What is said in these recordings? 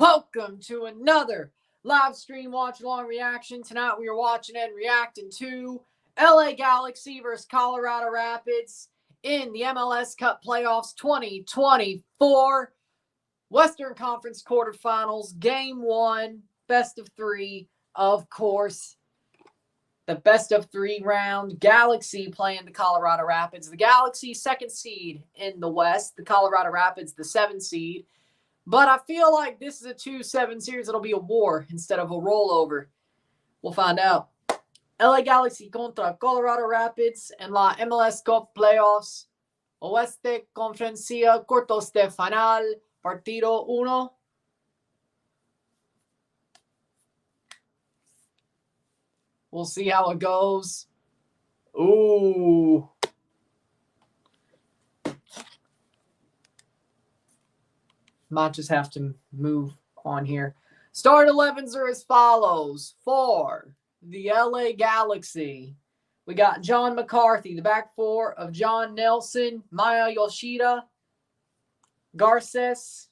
Welcome to another live stream watch-along reaction. Tonight we are watching and reacting to LA Galaxy versus Colorado Rapids in the MLS Cup Playoffs 2024 Western Conference Quarterfinals, Game 1, best of 3, of course. The best of 3 round. Galaxy playing the Colorado Rapids. The Galaxy, 2nd seed in the West. The Colorado Rapids, the 7th seed. But I feel like this is a 2-7 series. It'll be a war instead of a rollover. We'll find out. LA Galaxy contra Colorado Rapids en la MLS Cup Playoffs. Oeste Conferencia Cuartos de Final. Partido 1. We'll see how it goes. Ooh. Might just have to move on here. Start 11s are as follows. For the LA Galaxy, we got John McCarthy, the back four of John Nelson, Maya Yoshida, Garces,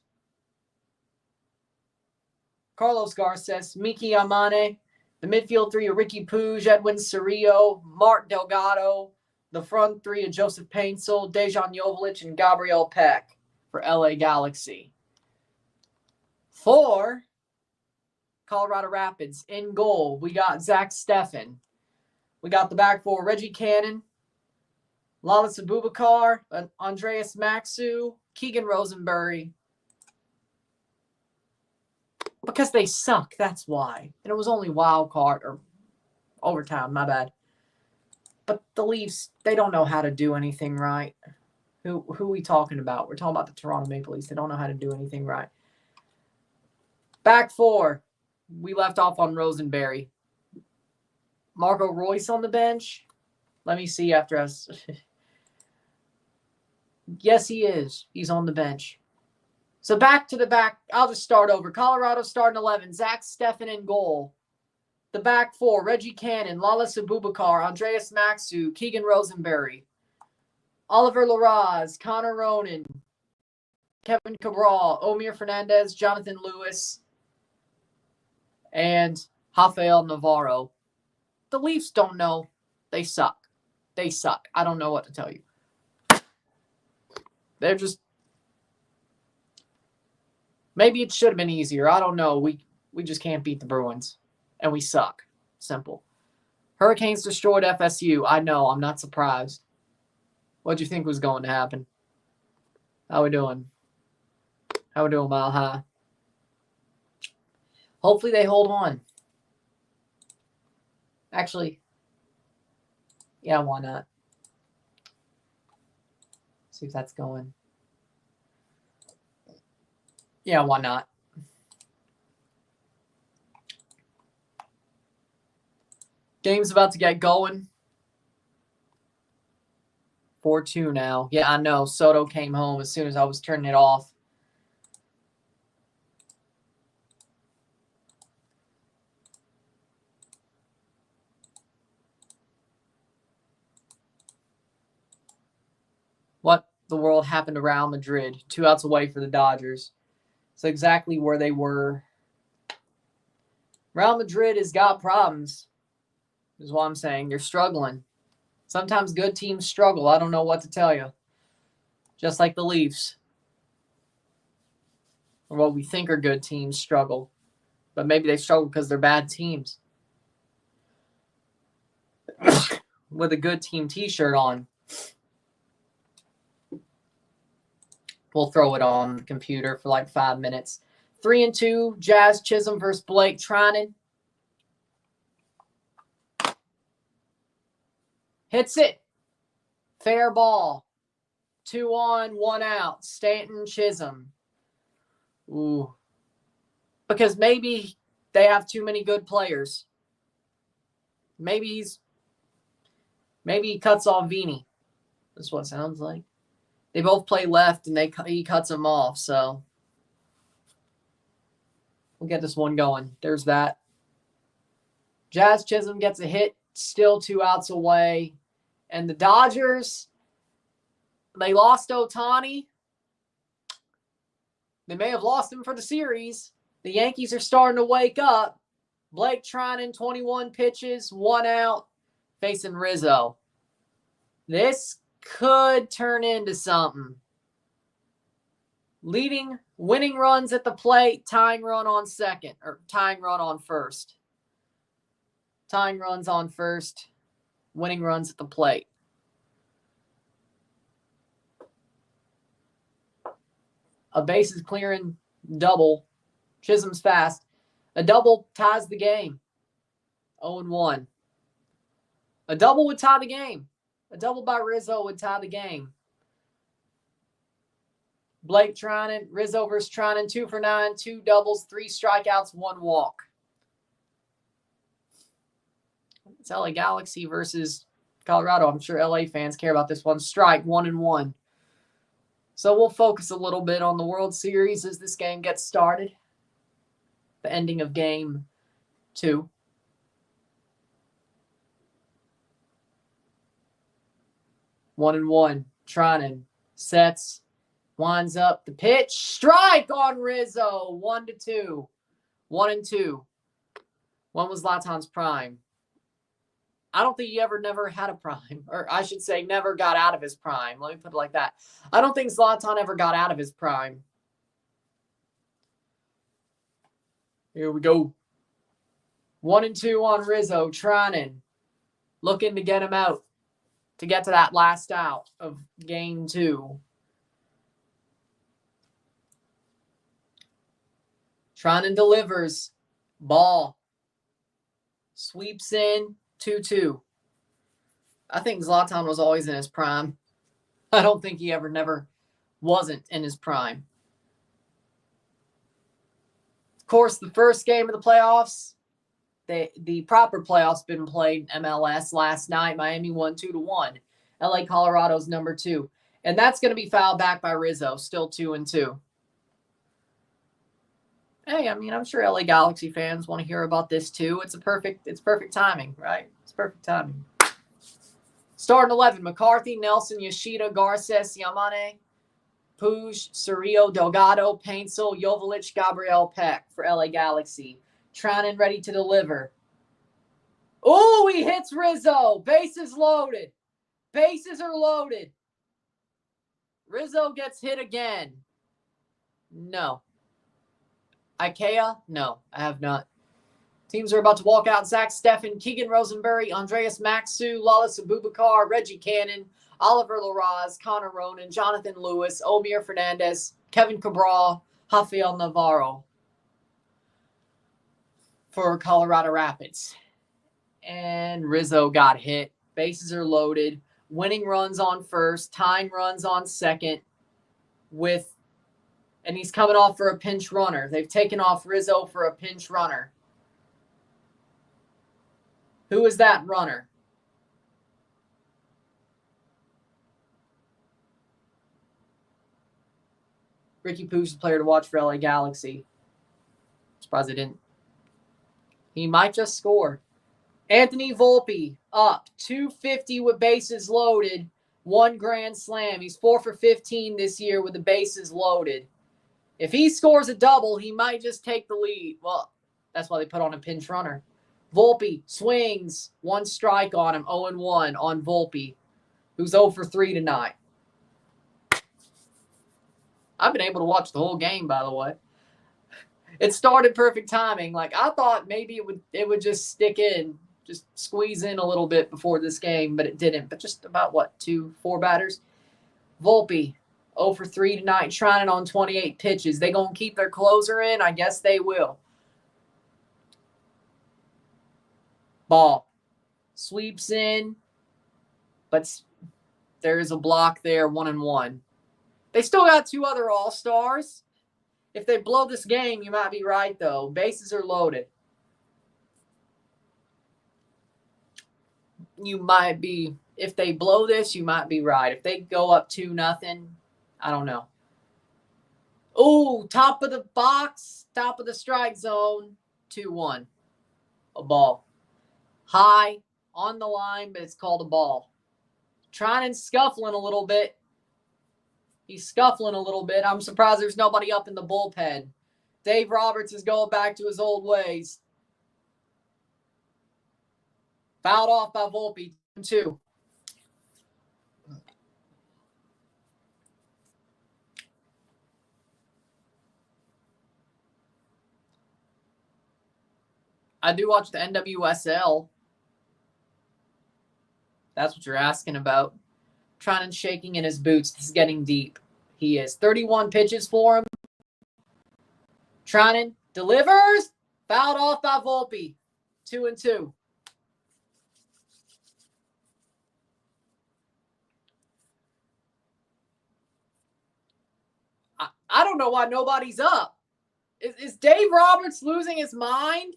Carlos Garces, Miki Amane. The midfield three of Ricky Puig, Edwin Cerrillo, Mark Delgado. The front three of Joseph Paintsel, Dejan Joveljic, and Gabriel Peck for LA Galaxy. For Colorado Rapids, in goal, we got Zach Steffen. We got the back four, Reggie Cannon, Lalas Abubakar, Andreas Maxu, Keegan Rosenberry. Because they suck, that's why. And it was only wild card or overtime, my bad. But the Leafs, they don't know how to do anything right. Who are we talking about? We're talking about the Toronto Maple Leafs. They don't know how to do anything right. Back four, we left off on Rosenberry. Marco Royce on the bench. Let me see after us. Yes, he is. He's on the bench. So back to the back. I'll just start over. Colorado starting 11. Zach Steffen in goal. The back four, Reggie Cannon, Lalas Abubakar, Andreas Maxu, Keegan Rosenberry, Oliver Larraz, Connor Ronan, Kevin Cabral, Omir Fernandez, Jonathan Lewis, and Rafael Navarro. The Leafs don't know. They suck. They suck. I don't know what to tell you. They're just... Maybe it should have been easier. I don't know. We just can't beat the Bruins. And we suck. Simple. Hurricanes destroyed FSU. I know. I'm not surprised. What'd you think was going to happen? How we doing? How we doing, Mile High? Hopefully they hold on. Actually, yeah, why not? See if that's going. Yeah, why not? Game's about to get going. 4-2 now. Yeah, I know. Soto came home as soon as I was turning it off. What the world happened to Real Madrid? 2 outs away for the Dodgers. It's exactly where they were. Real Madrid has got problems, is what I'm saying. They're struggling. Sometimes good teams struggle. I don't know what to tell you. Just like the Leafs. Or what we think are good teams struggle. But maybe they struggle because they're bad teams. With a good team t-shirt on. We'll throw it on the computer for like 5 minutes. 3-2, Jazz Chisholm versus Blake Trinan. Hits it. Fair ball. 2 on, 1 out. Stanton Chisholm. Ooh. Because maybe they have too many good players. Maybe he cuts off Vini. That's what it sounds like. They both play left, and he cuts them off, so we'll get this one going. There's that. Jazz Chisholm gets a hit, still 2 outs away. And the Dodgers, they lost Ohtani. They may have lost him for the series. The Yankees are starting to wake up. Blake Treinen, 21 pitches, 1 out, facing Rizzo. This could turn into something. Winning runs at the plate, tying run on second, or tying run on first. Tying runs on first, winning runs at the plate. A bases clearing double. Chisholm's fast. A double ties the game. 0-1. A double would tie the game. A double by Rizzo would tie the game. Blake Treinen, Rizzo versus Treinen, 2 for 9, 2 doubles, 3 strikeouts, 1 walk. It's LA Galaxy versus Colorado. I'm sure LA fans care about this one. Strike, 1-1. So we'll focus a little bit on the World Series as this game gets started. The ending of game 2. One and one. Treinen sets, winds up the pitch. Strike on Rizzo. 1-2. 1-2. When was Zlatan's prime? I don't think he never had a prime. Or I should say never got out of his prime. Let me put it like that. I don't think Zlatan ever got out of his prime. Here we go. 1-2 on Rizzo. Treinen looking to get him out, to get to that last out of game 2. Treinen delivers. Ball. Sweeps in. 2-2. I think Zlatan was always in his prime. I don't think he never wasn't in his prime. Of course, the first game of the playoffs, the proper playoffs been played in MLS last night. Miami won 2-1. LA Colorado's number 2. And that's going to be fouled back by Rizzo, still 2-2. Hey, I mean, I'm sure LA Galaxy fans want to hear about this too. It's perfect timing, right? It's perfect timing. Starting 11, McCarthy, Nelson, Yoshida, Garces, Yamane, Puig, Cerrillo, Delgado, Paintsel, Joveljic, Gabriel Peck for LA Galaxy. Treinen ready to deliver. Oh, he hits Rizzo. Bases loaded. Bases are loaded. Rizzo gets hit again. No. Ikea? No, I have not. Teams are about to walk out. Zach Steffen, Keegan Rosenberry, Andreas Maxu, Lalas Abubakar, Reggie Cannon, Oliver Larraz, Connor Ronan, Jonathan Lewis, Omir Fernandez, Kevin Cabral, Rafael Navarro for Colorado Rapids. And Rizzo got hit. Bases are loaded. Winning runs on first. Tying runs on second. And he's coming off for a pinch runner. They've taken off Rizzo for a pinch runner. Who is that runner? Ricky Puig's the player to watch for LA Galaxy. Surprised they didn't. He might just score. Anthony Volpe up 250 with bases loaded. 1 grand slam. He's 4 for 15 this year with the bases loaded. If he scores a double, he might just take the lead. Well, that's why they put on a pinch runner. Volpe swings. 1 strike on him. 0-1 on Volpe, who's 0 for 3 tonight. I've been able to watch the whole game, by the way. It started perfect timing. Like, I thought maybe it would just stick in, just squeeze in a little bit before this game, but it didn't. But just about, 4 batters? Volpe, 0 for 3 tonight, Treinen on 28 pitches. They going to keep their closer in? I guess they will. Ball. Sweeps in, but there is a block there, 1-1. They still got 2 other All-Stars. If they blow this game, you might be right, though. Bases are loaded. If they blow this, you might be right. If they go up 2-0, I don't know. Oh, top of the box, top of the strike zone, 2-1. A ball. High, on the line, but it's called a ball. Treinen scuffling a little bit. He's scuffling a little bit. I'm surprised there's nobody up in the bullpen. Dave Roberts is going back to his old ways. Fouled off by Volpe, 2. I do watch the NWSL. That's what you're asking about. Trying shaking in his boots. This is getting deep. He is 31 pitches for him. Tronin delivers. Fouled off by Volpe. 2-2. I don't know why nobody's up. Is Dave Roberts losing his mind?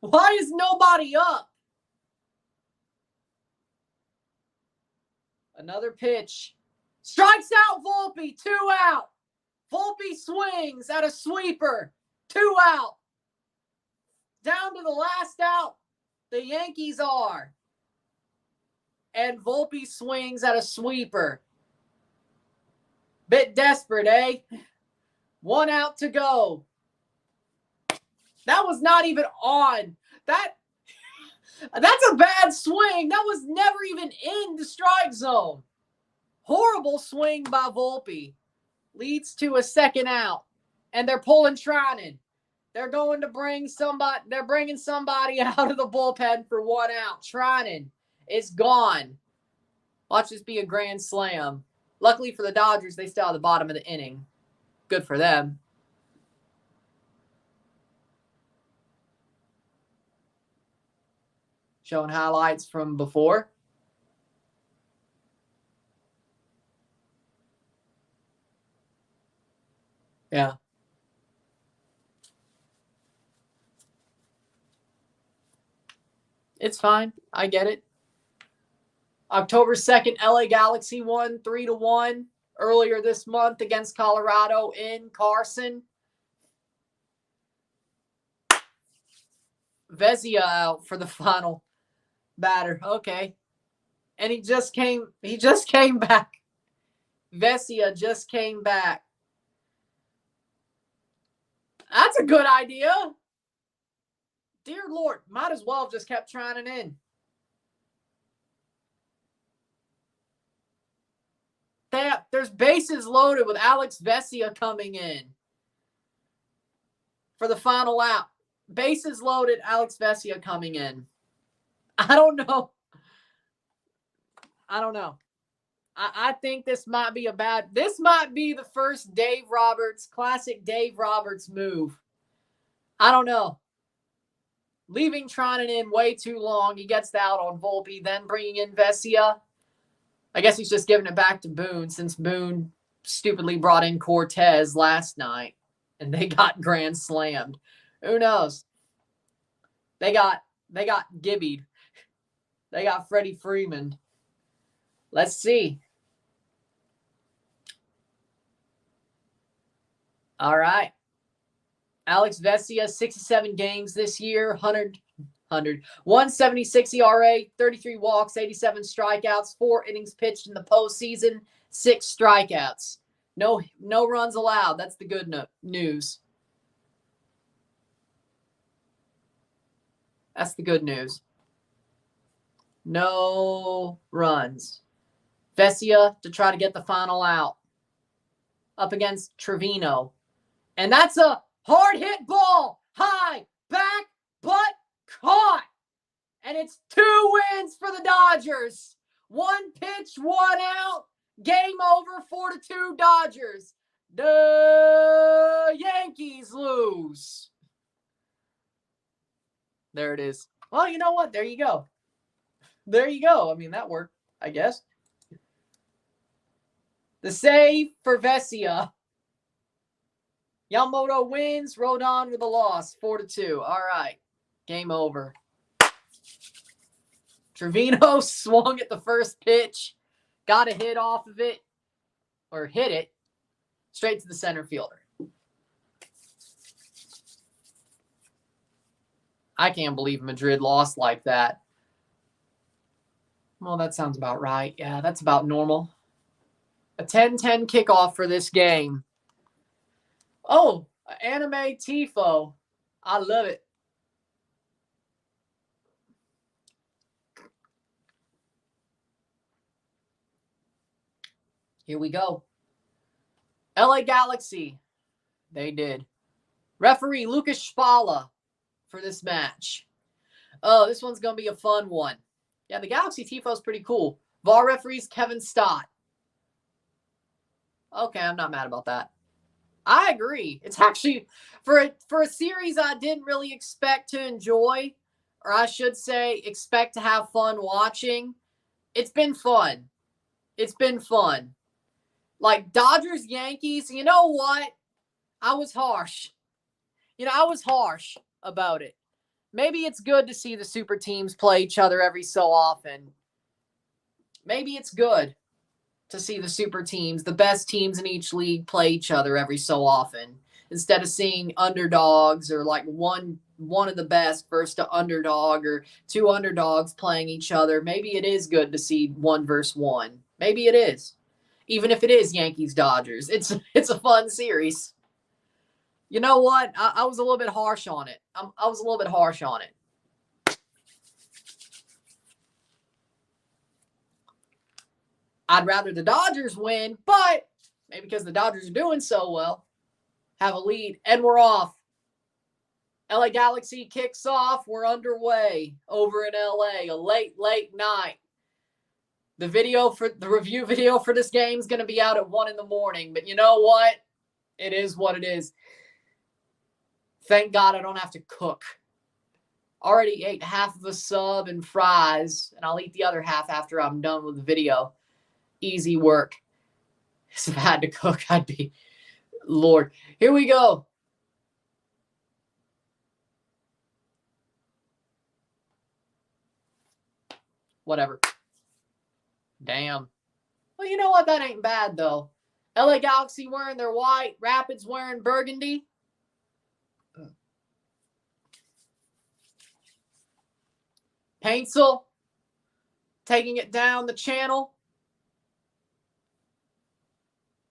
Why is nobody up? Another pitch. Strikes out Volpe. 2 out. Volpe swings at a sweeper. 2 out. Down to the last out. The Yankees are. And Volpe swings at a sweeper. Bit desperate, eh? 1 out to go. That was not even on. That's a bad swing. That was never even in the strike zone. Horrible swing by Volpe. Leads to a 2nd out. And they're pulling Tronin. They're going to bring somebody. They're bringing somebody out of the bullpen for 1 out. Tronin is gone. Watch this be a grand slam. Luckily for the Dodgers, they still at the bottom of the inning. Good for them. Showing highlights from before. Yeah. It's fine. I get it. October 2nd, LA Galaxy won 3-1 earlier this month against Colorado in Carson. Vezia out for the final batter. Okay. And he just came back. Vezia just came back. That's a good idea. Dear Lord, might as well have just kept trying it in. There's bases loaded with Alex Vezia coming in for the final out. Bases loaded, Alex Vezia coming in. I don't know. I think this might be this might be the first classic Dave Roberts move. I don't know. Leaving Tronin in way too long. He gets the out on Volpe, then bringing in Vezia. I guess he's just giving it back to Boone since Boone stupidly brought in Cortez last night and they got grand slammed. Who knows? They got gibbied. They got Freddie Freeman. Let's see. All right. Alex Vezia, 67 games this year, 176 ERA, 33 walks, 87 strikeouts, 4 innings pitched in the postseason, 6 strikeouts. No runs allowed. That's the good news. That's the good news. No runs. Vezia to try to get the final out. Up against Trevino. And that's a hard hit ball. High, back, but caught. And it's 2 wins for the Dodgers. 1 pitch, 1 out. Game over, 4-2 Dodgers. The Yankees lose. There it is. Well, you know what? There you go. There you go. I mean, that worked, I guess. The save for Vezia. Yamamoto wins. Rodon with a loss. 4-2. All right. Game over. Trevino swung at the first pitch. Got a hit off of it. Or hit it. Straight to the center fielder. I can't believe Madrid lost like that. Well, that sounds about right. Yeah, that's about normal. A 10-10 kickoff for this game. Oh, Anime tifo. I love it. Here we go. LA Galaxy. They did. Referee Lucas Spala for this match. Oh, this one's going to be a fun one. Yeah, the Galaxy tifo is pretty cool. VAR referees Kevin Stott. Okay, I'm not mad about that. I agree. It's actually, for a series I didn't really expect to enjoy, or I should say expect to have fun watching, it's been fun. It's been fun. Like Dodgers, Yankees, you know what? I was harsh. I was harsh about it. Maybe it's good to see the super teams play each other every so often. Maybe it's good to see the super teams, the best teams in each league, play each other every so often, instead of seeing underdogs or like one of the best versus the underdog or two underdogs playing each other. Maybe it is good to see 1 versus 1. Maybe it is. Even if it is Yankees Dodgers, it's a fun series. You know what? I was a little bit harsh on it. I was a little bit harsh on it. I'd rather the Dodgers win, but maybe because the Dodgers are doing so well, have a lead, and we're off. LA Galaxy kicks off. We're underway over in LA. A late night. The review video for this game is going to be out at 1 a.m. But you know what? It is what it is. Thank God I don't have to cook. Already ate half of a sub and fries, and I'll eat the other half after I'm done with the video. Easy work. If I had to cook, I'd be... Lord. Here we go. Whatever. Damn. Well, you know what? That ain't bad, though. LA Galaxy wearing their white. Rapids wearing burgundy. Paintsel taking it down the channel.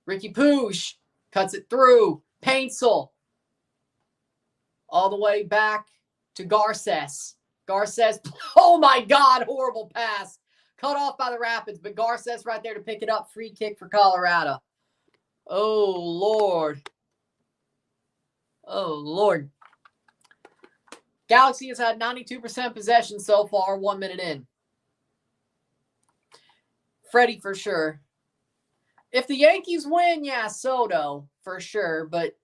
Ricky Poosh cuts it through. Paintsel all the way back to Garces. Garces, oh my God, horrible pass. Cut off by the Rapids, but Garces right there to pick it up. Free kick for Colorado. Oh, Lord. Oh, Lord. Galaxy has had 92% possession so far, 1 minute in. Freddie for sure. If the Yankees win, yeah, Soto for sure. But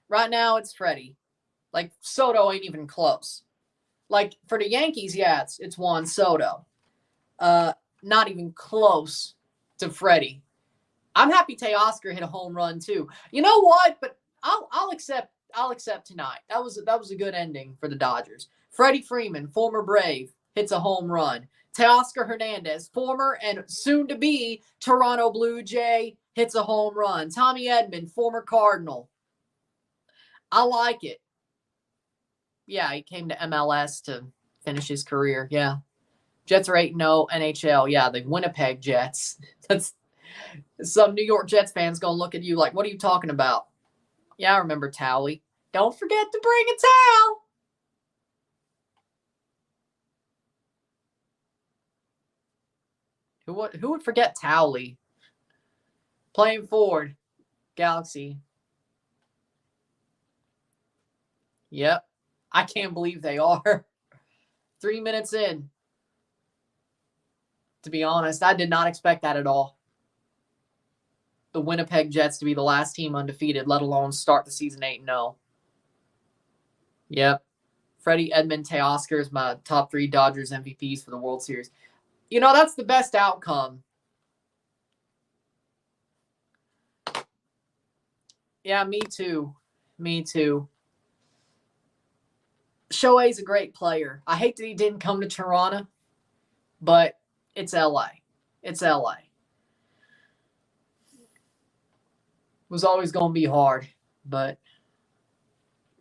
right now it's Freddie. Like, Soto ain't even close. Like, for the Yankees, yeah, it's Juan Soto. Not even close to Freddie. I'm happy Teoscar hit a home run too. You know what? But I'll accept tonight. That was a good ending for the Dodgers. Freddie Freeman, former Brave, hits a home run. Teoscar Hernandez, former and soon to be Toronto Blue Jay, hits a home run. Tommy Edman, former Cardinal. I like it. Yeah, he came to MLS to finish his career. Yeah. Jets are 8-0 NHL. Yeah, the Winnipeg Jets. That's some New York Jets fans going to look at you like, what are you talking about? Yeah, I remember Towley. Don't forget to bring a towel. Who would forget Towley? Playing forward. Galaxy. Yep. I can't believe they are. 3 minutes in. To be honest, I did not expect that at all. The Winnipeg Jets to be the last team undefeated, let alone start the season 8-0. Yep. Freddie, Edman, Teoscar is my top 3 Dodgers MVPs for the World Series. You know, that's the best outcome. Yeah, me too. Me too. Shohei's a great player. I hate that he didn't come to Toronto, but it's LA. It's LA. It was always going to be hard, but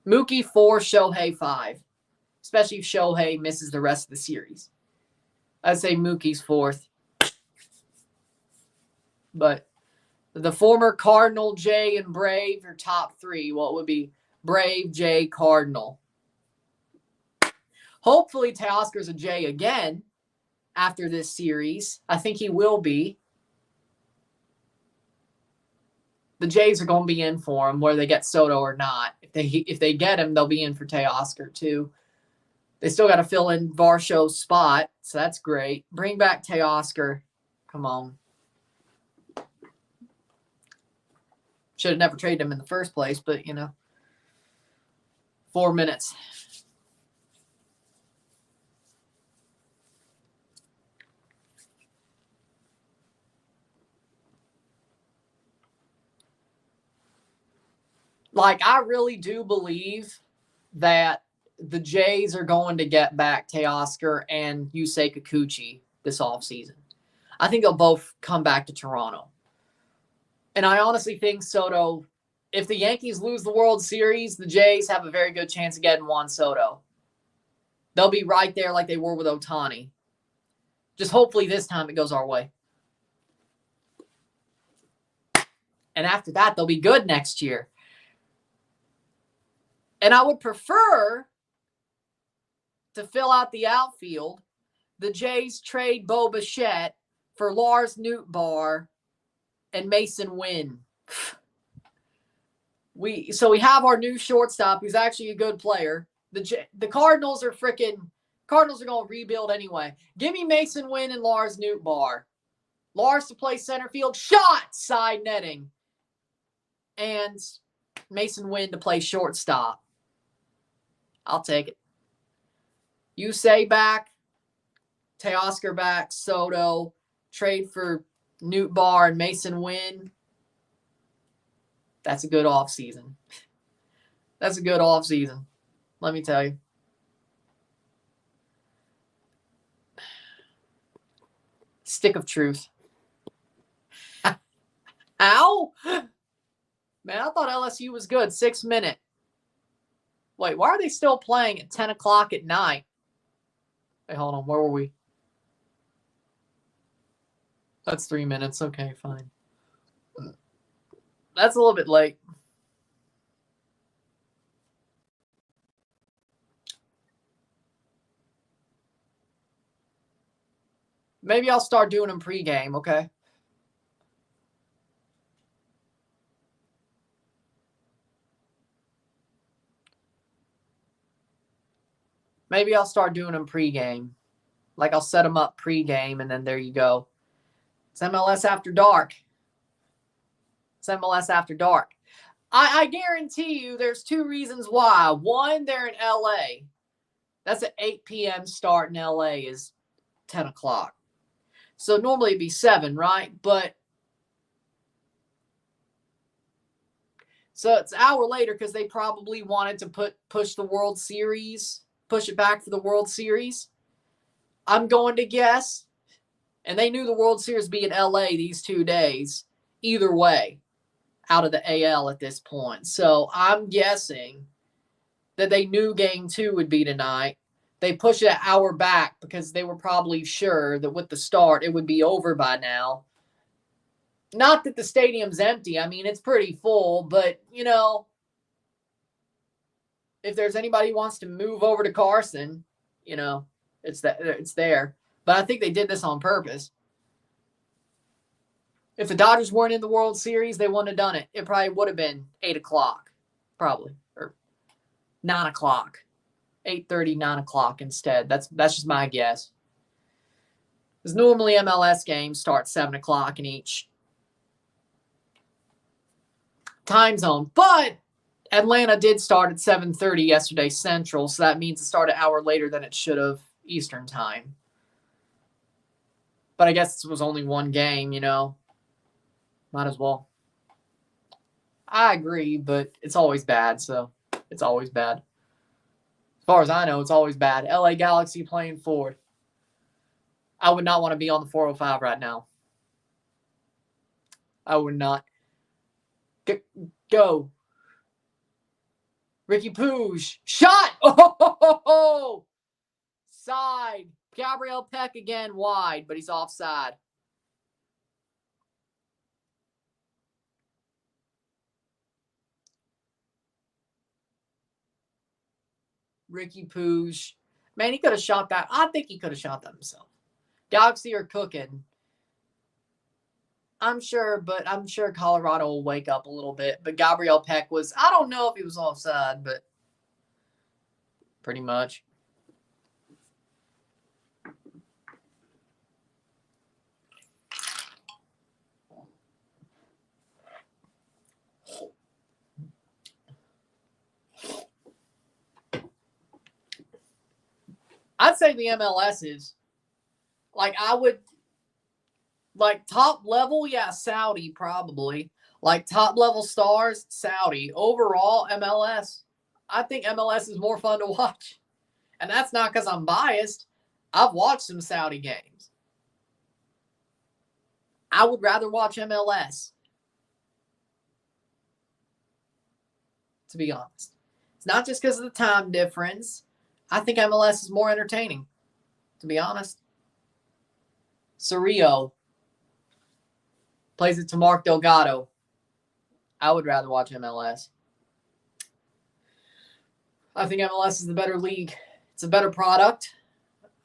Mookie 4, Shohei 5, especially if Shohei misses the rest of the series. I'd say Mookie's 4th. But the former Cardinal, Jay, and Brave are top 3. What would be Brave J Cardinal. Hopefully Teoscar's a J again after this series. I think he will be. The Jays are going to be in for him, whether they get Soto or not. If they get him, they'll be in for Teoscar too. They still got to fill in Varsho's spot, so that's great. Bring back Teoscar. Come on. Should have never traded him in the first place, but, 4 minutes. I really do believe that the Jays are going to get back Teoscar and Yusei Kikuchi this offseason. I think they'll both come back to Toronto. And I honestly think Soto, if the Yankees lose the World Series, the Jays have a very good chance of getting Juan Soto. They'll be right there like they were with Ohtani. Just hopefully this time it goes our way. And after that, they'll be good next year. And I would prefer to fill out the outfield, the Jays trade Bo Bichette for Lars Nootbaar and Mason Wynn. So we have our new shortstop, who's actually a good player. The Cardinals are going to rebuild anyway. Give me Mason Wynn and Lars Nootbaar. Lars to play center field, shot, side netting. And Mason Wynn to play shortstop. I'll take it. Yusei back, Teoscar back, Soto, trade for Nootbaar and Mason Wynn. That's a good offseason. That's a good offseason. Let me tell you. Stick of truth. Ow! Man, I thought LSU was good. 6 minute. Wait, why are they still playing at 10 o'clock at night? Wait, hold on. Where were we? That's 3 minutes. Okay, fine. That's a little bit late. Maybe I'll start doing them pregame, okay? Maybe I'll start doing them pregame. I'll set them up pregame, and then there you go. It's MLS After Dark. It's MLS After Dark. I guarantee you there's 2 reasons why. One, they're in LA. That's an 8 p.m. start in LA is 10 o'clock. So normally it'd be 7, right? So it's an hour later because they probably wanted to push the World Series, push it back for the World Series. I'm going to guess. And they knew the World Series would be in LA these 2 days. Either way, out of the AL at this point. So I'm guessing that they knew Game 2 would be tonight. They pushed it an hour back because they were probably sure that with the start, it would be over by now. Not that the stadium's empty. I mean, it's pretty full, but, if there's anybody who wants to move over to Carson, it's there. But I think they did this on purpose. If the Dodgers weren't in the World Series, they wouldn't have done it. It probably would have been 8 o'clock, probably, or 9 o'clock, 8:30, 9 o'clock instead. That's just my guess. Because normally MLS games start 7 o'clock in each time zone. But Atlanta did start at 7:30 yesterday Central, so that means it started an hour later than it should have Eastern time. But I guess it was only one game, Might as well. I agree, but it's always bad, so it's always bad. As far as I know, it's always bad. LA Galaxy playing Ford. I would not want to be on the 405 right now. I would not. Go. Ricky Pooge. Shot! Oh! Side. Gabriel Peck again wide, but he's offside. Ricky Pooge. Man, he could have shot that. I think he could have shot that himself. Galaxy are cooking. I'm sure Colorado will wake up a little bit. But Gabriel Peck was, I don't know if he was offside, but pretty much. I'd say the MLS is. Top level, yeah, Saudi probably. Like top level stars, Saudi. Overall, MLS. I think MLS is more fun to watch. And that's not because I'm biased. I've watched some Saudi games. I would rather watch MLS. To be honest. It's not just because of the time difference. I think MLS is more entertaining. To be honest. Cerrillo plays it to Mark Delgado. I would rather watch MLS. I think MLS is the better league. It's a better product.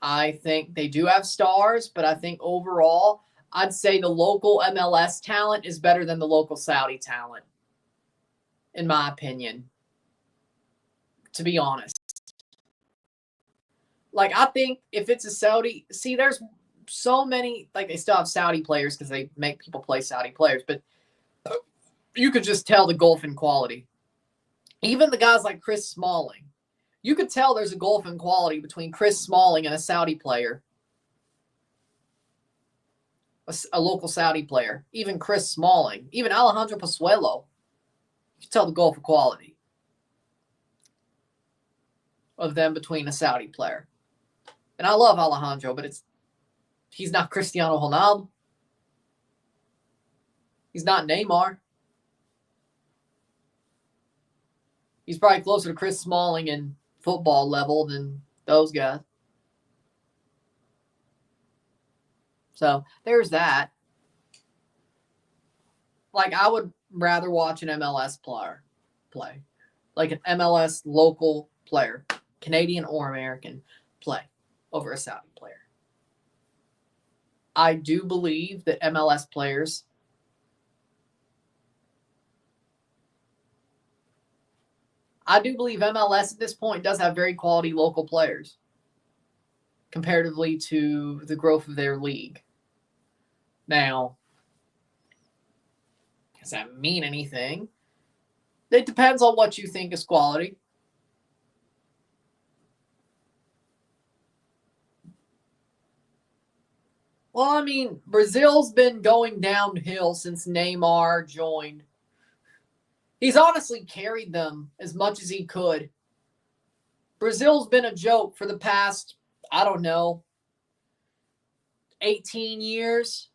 I think they do have stars, but I think overall, I'd say the local MLS talent is better than the local Saudi talent, in my opinion, to be honest. I think if it's a Saudi, there's so many, they still have Saudi players because they make people play Saudi players, but you could just tell the gulf in quality. Even the guys like Chris Smalling, you could tell there's a gulf in quality between Chris Smalling and a Saudi player, a local Saudi player. Even Chris Smalling, even Alejandro Pozuelo, you can tell the gulf of quality of them between a Saudi player. And I love Alejandro, but he's not Cristiano Ronaldo. He's not Neymar. He's probably closer to Chris Smalling in football level than those guys. So there's that. I would rather watch an MLS player play. Like an MLS local player, Canadian or American, play over a Saudi player. I do believe that MLS players at this point does have very quality local players comparatively to the growth of their league. Now, does that mean anything? It depends on what you think is quality. Well, I mean, Brazil's been going downhill since Neymar joined. He's honestly carried them as much as he could. Brazil's been a joke for the past, 18 years,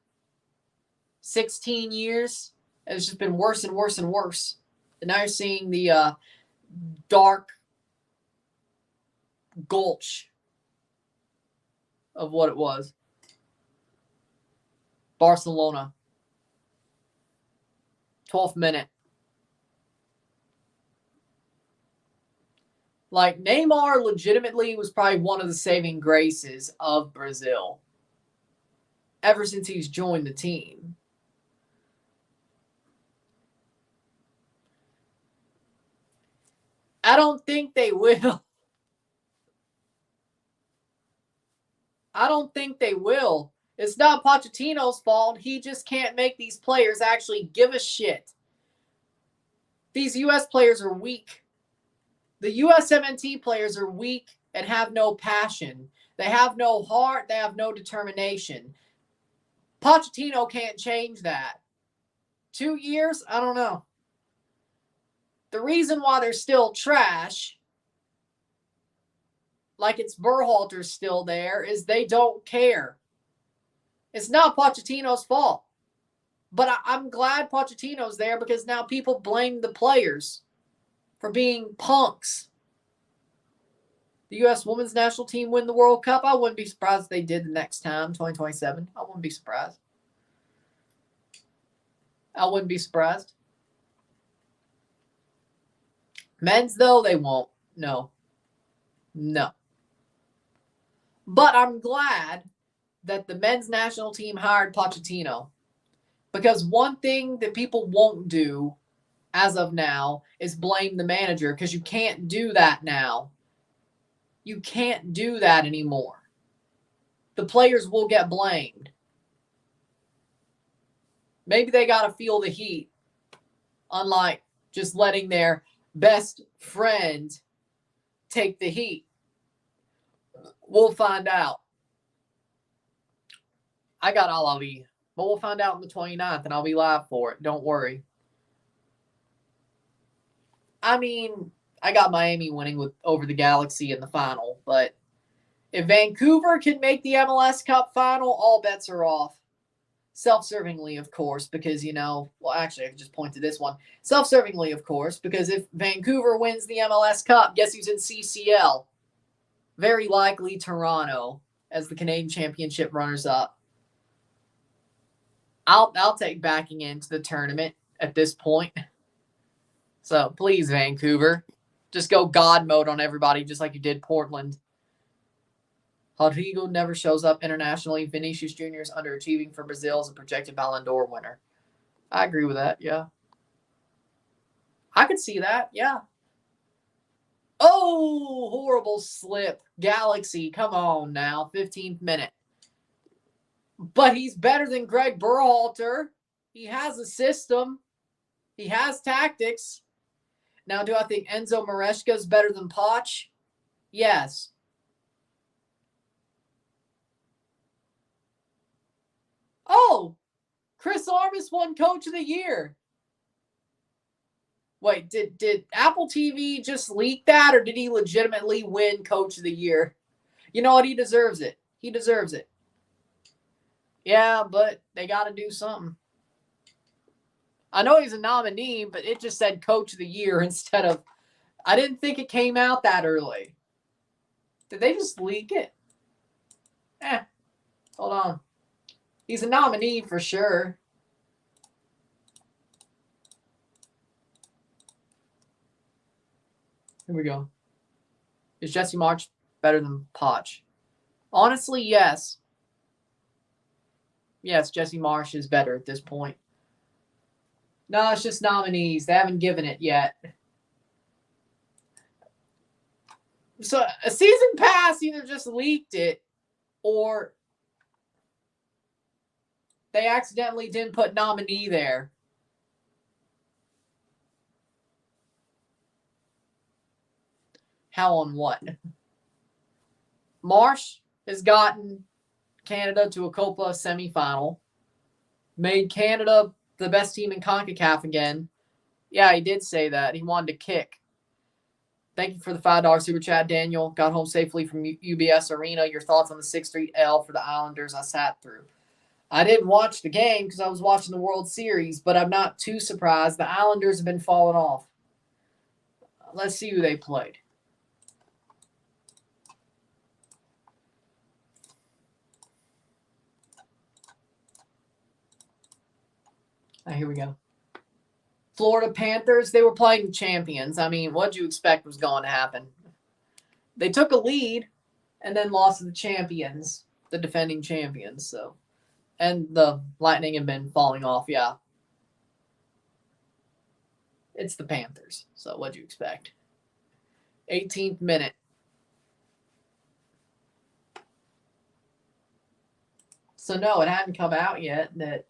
16 years. It's just been worse and worse and worse. And now you're seeing the dark gulch of what it was. Barcelona. 12th minute. Neymar legitimately was probably one of the saving graces of Brazil ever since he's joined the team. I don't think they will. It's not Pochettino's fault. He just can't make these players actually give a shit. These U.S. players are weak. The USMNT players are weak and have no passion. They have no heart. They have no determination. Pochettino can't change that. 2 years? I don't know. The reason why they're still trash, like it's Berhalter's still there, is they don't care. It's not Pochettino's fault. But I'm glad Pochettino's there because now people blame the players for being punks. The U.S. women's national team win the World Cup. I wouldn't be surprised if they did the next time, 2027. I wouldn't be surprised. Men's, though, they won't. No. No. But I'm glad that the men's national team hired Pochettino, because one thing that people won't do as of now is blame the manager, because you can't do that now. You can't do that anymore. The players will get blamed. Maybe they got to feel the heat, unlike just letting their best friend take the heat. We'll find out. I got all I'll be, but we'll find out on the 29th, and I'll be live for it. Don't worry. I mean, I got Miami winning over the Galaxy in the final, but if Vancouver can make the MLS Cup final, all bets are off. Self-servingly, of course, because, well, actually, I can just point to this one. Self-servingly, of course, because if Vancouver wins the MLS Cup, guess who's in CCL? Very likely Toronto as the Canadian Championship runners-up. I'll take backing into the tournament at this point. So, please, Vancouver, just go God mode on everybody, just like you did Portland. Rodrigo never shows up internationally. Vinicius Jr. is underachieving for Brazil as a projected Ballon d'Or winner. I agree with that, yeah. I could see that, yeah. Oh, horrible slip. Galaxy, come on now. 15th minute. But he's better than Greg Berhalter. He has a system. He has tactics. Now, do I think Enzo Maresca is better than Poch? Yes. Oh, Chris Armas won Coach of the Year. Wait, did Apple TV just leak that, or did he legitimately win Coach of the Year? You know what? He deserves it. He deserves it. Yeah, but they got to do something. I know he's a nominee, but it just said Coach of the Year instead of... I didn't think it came out that early. Did they just leak it? Hold on. He's a nominee for sure. Here we go. Is Jesse Marsch better than Poch? Honestly, yes. Yes, Jesse Marsch is better at this point. No, it's just nominees. They haven't given it yet. So a season pass either just leaked it or they accidentally didn't put nominee there. How on what? Marsch has gotten Canada to a Copa semifinal. Made Canada the best team in CONCACAF again. Yeah, he did say that. He wanted to kick. Thank you for the $5 super chat, Daniel. Got home safely from UBS Arena. Your thoughts on the 6-3 L for the Islanders I sat through? I didn't watch the game because I was watching the World Series, but I'm not too surprised. The Islanders have been falling off. Let's see who they played. Here we go. Florida Panthers, they were playing the champions. I mean, what'd you expect was going to happen? They took a lead and then lost to the champions, the defending champions. So, and the Lightning have been falling off, yeah. It's the Panthers. So what'd you expect? 18th minute. So no, it hadn't come out yet that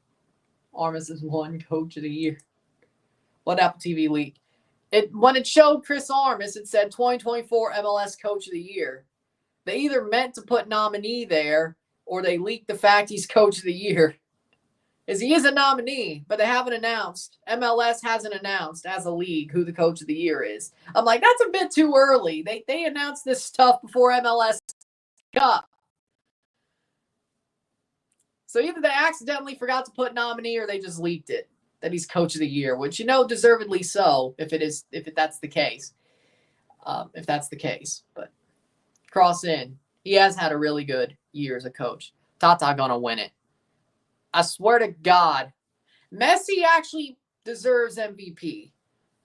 Armas has won Coach of the Year. What Apple TV leak? When it showed Chris Armas, it said 2024 MLS Coach of the Year. They either meant to put nominee there or they leaked the fact he's Coach of the Year. As he is a nominee, but they haven't announced. MLS hasn't announced as a league who the Coach of the Year is. I'm like, that's a bit too early. They announced this stuff before MLS Cup. So either they accidentally forgot to put nominee or they just leaked it that he's Coach of the Year, which, deservedly so if that's the case. If that's the case. But cross in. He has had a really good year as a coach. Tata gonna win it. I swear to God, Messi actually deserves MVP.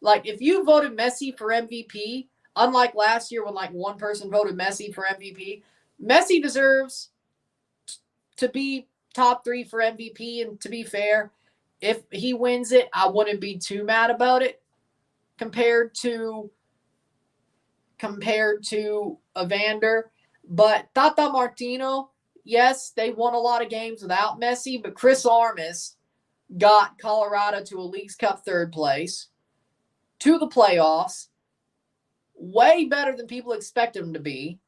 Like, if you voted Messi for MVP, unlike last year when like one person voted Messi for MVP, Messi deserves to be top 3 for MVP. And to be fair, if he wins it, I wouldn't be too mad about it compared to Evander. But Tata Martino, yes, they won a lot of games without Messi, but Chris Armas got Colorado to a Leagues Cup 3rd place, to the playoffs, way better than people expect him to be.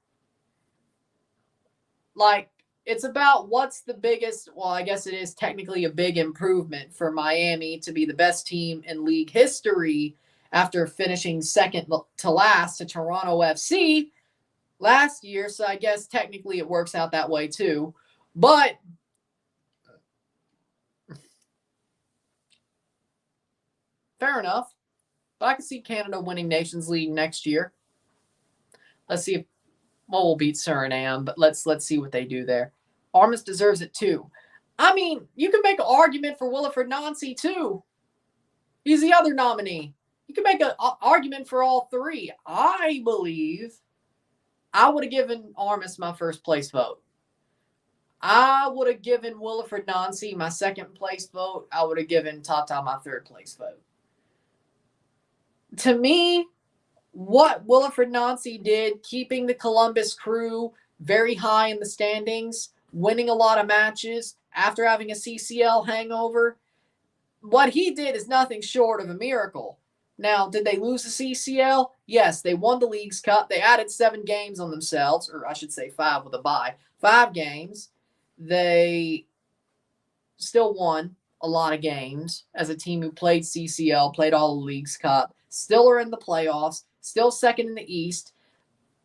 Like, it's about what's the biggest, well, I guess it is technically a big improvement for Miami to be the best team in league history after finishing second to last to Toronto FC last year. So I guess technically it works out that way too. But fair enough. But I can see Canada winning Nations League next year. Let's see if, well, we'll beat Suriname, but let's see what they do there. Armas deserves it too. I mean, you can make an argument for Wilfried Nancy too. He's the other nominee. You can make an argument for all 3. I believe I would have given Armas my 1st place vote. I would have given Wilfried Nancy my 2nd place vote. I would have given Tata my 3rd place vote. To me, what Wilfried Nancy did, keeping the Columbus Crew very high in the standings, winning a lot of matches after having a CCL hangover, what he did is nothing short of a miracle. Now, did they lose the CCL? Yes, they won the Leagues Cup. They added 7 games on themselves, or I should say 5 with a bye. 5 games. They still won a lot of games as a team who played CCL, played all the Leagues Cup, still are in the playoffs, still 2nd in the East.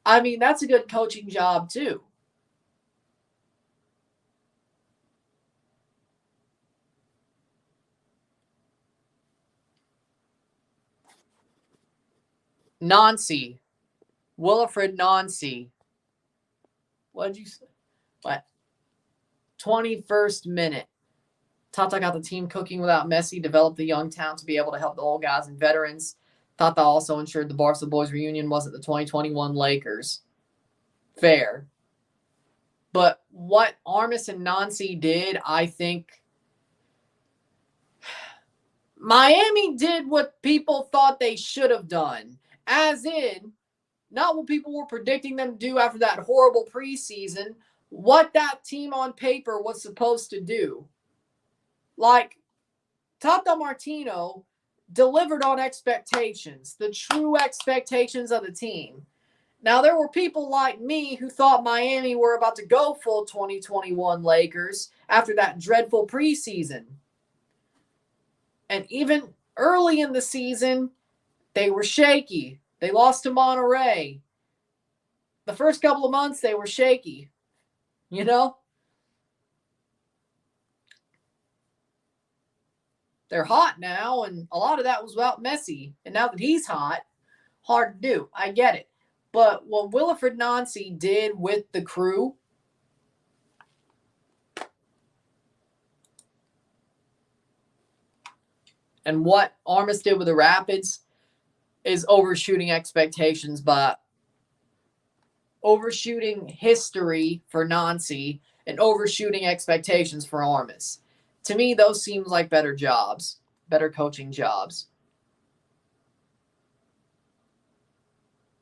I mean, that's a good coaching job too. Nancy. Wilfried Nancy. What did you say? What? 21st minute. Tata got the team cooking without Messi, developed the young talent to be able to help the old guys and veterans. Tata also ensured the Barca Boys reunion wasn't the 2021 Lakers. Fair. But what Armas and Nancy did, I think Miami did what people thought they should have done. As in, not what people were predicting them to do after that horrible preseason, what that team on paper was supposed to do. Like, Tata Martino delivered on expectations, the true expectations of the team. Now, there were people like me who thought Miami were about to go full 2021 Lakers after that dreadful preseason. And even early in the season, they were shaky. They lost to Monterey. The first couple of months, they were shaky. You know? They're hot now, and a lot of that was about Messi. And now that he's hot, hard to do. I get it. But what Wilfried Nancy did with the Crew, and what Armas did with the Rapids, is overshooting expectations, but overshooting history for Nancy and overshooting expectations for Armas. To me, those seem like better jobs, better coaching jobs.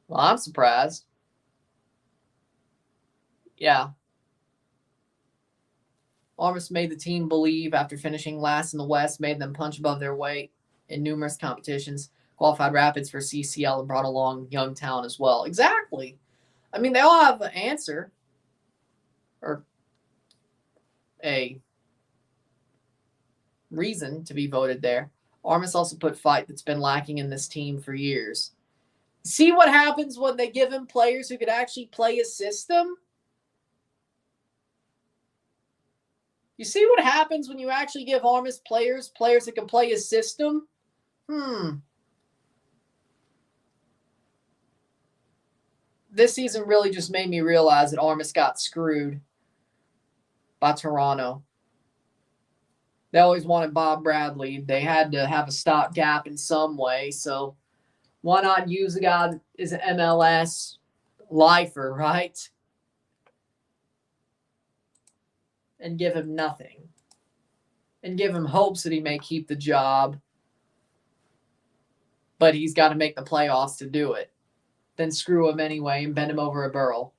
Well, I'm surprised. Yeah. Armas made the team believe after finishing last in the West, made them punch above their weight in numerous competitions, qualified Rapids for CCL, and brought along young talent as well. Exactly. I mean, they all have an answer or a reason to be voted there. Armas also put fight that's been lacking in this team for years. See what happens when they give him players who could actually play his system? You see what happens when you actually give Armas players that can play his system? This season really just made me realize that Armas got screwed by Toronto. They always wanted Bob Bradley. They had to have a stopgap in some way, so Why not use a guy that is an MLS lifer, right? And give him nothing. And give him hopes that he may keep the job. But he's got to make the playoffs to do it. Then screw him anyway and bend him over a barrel.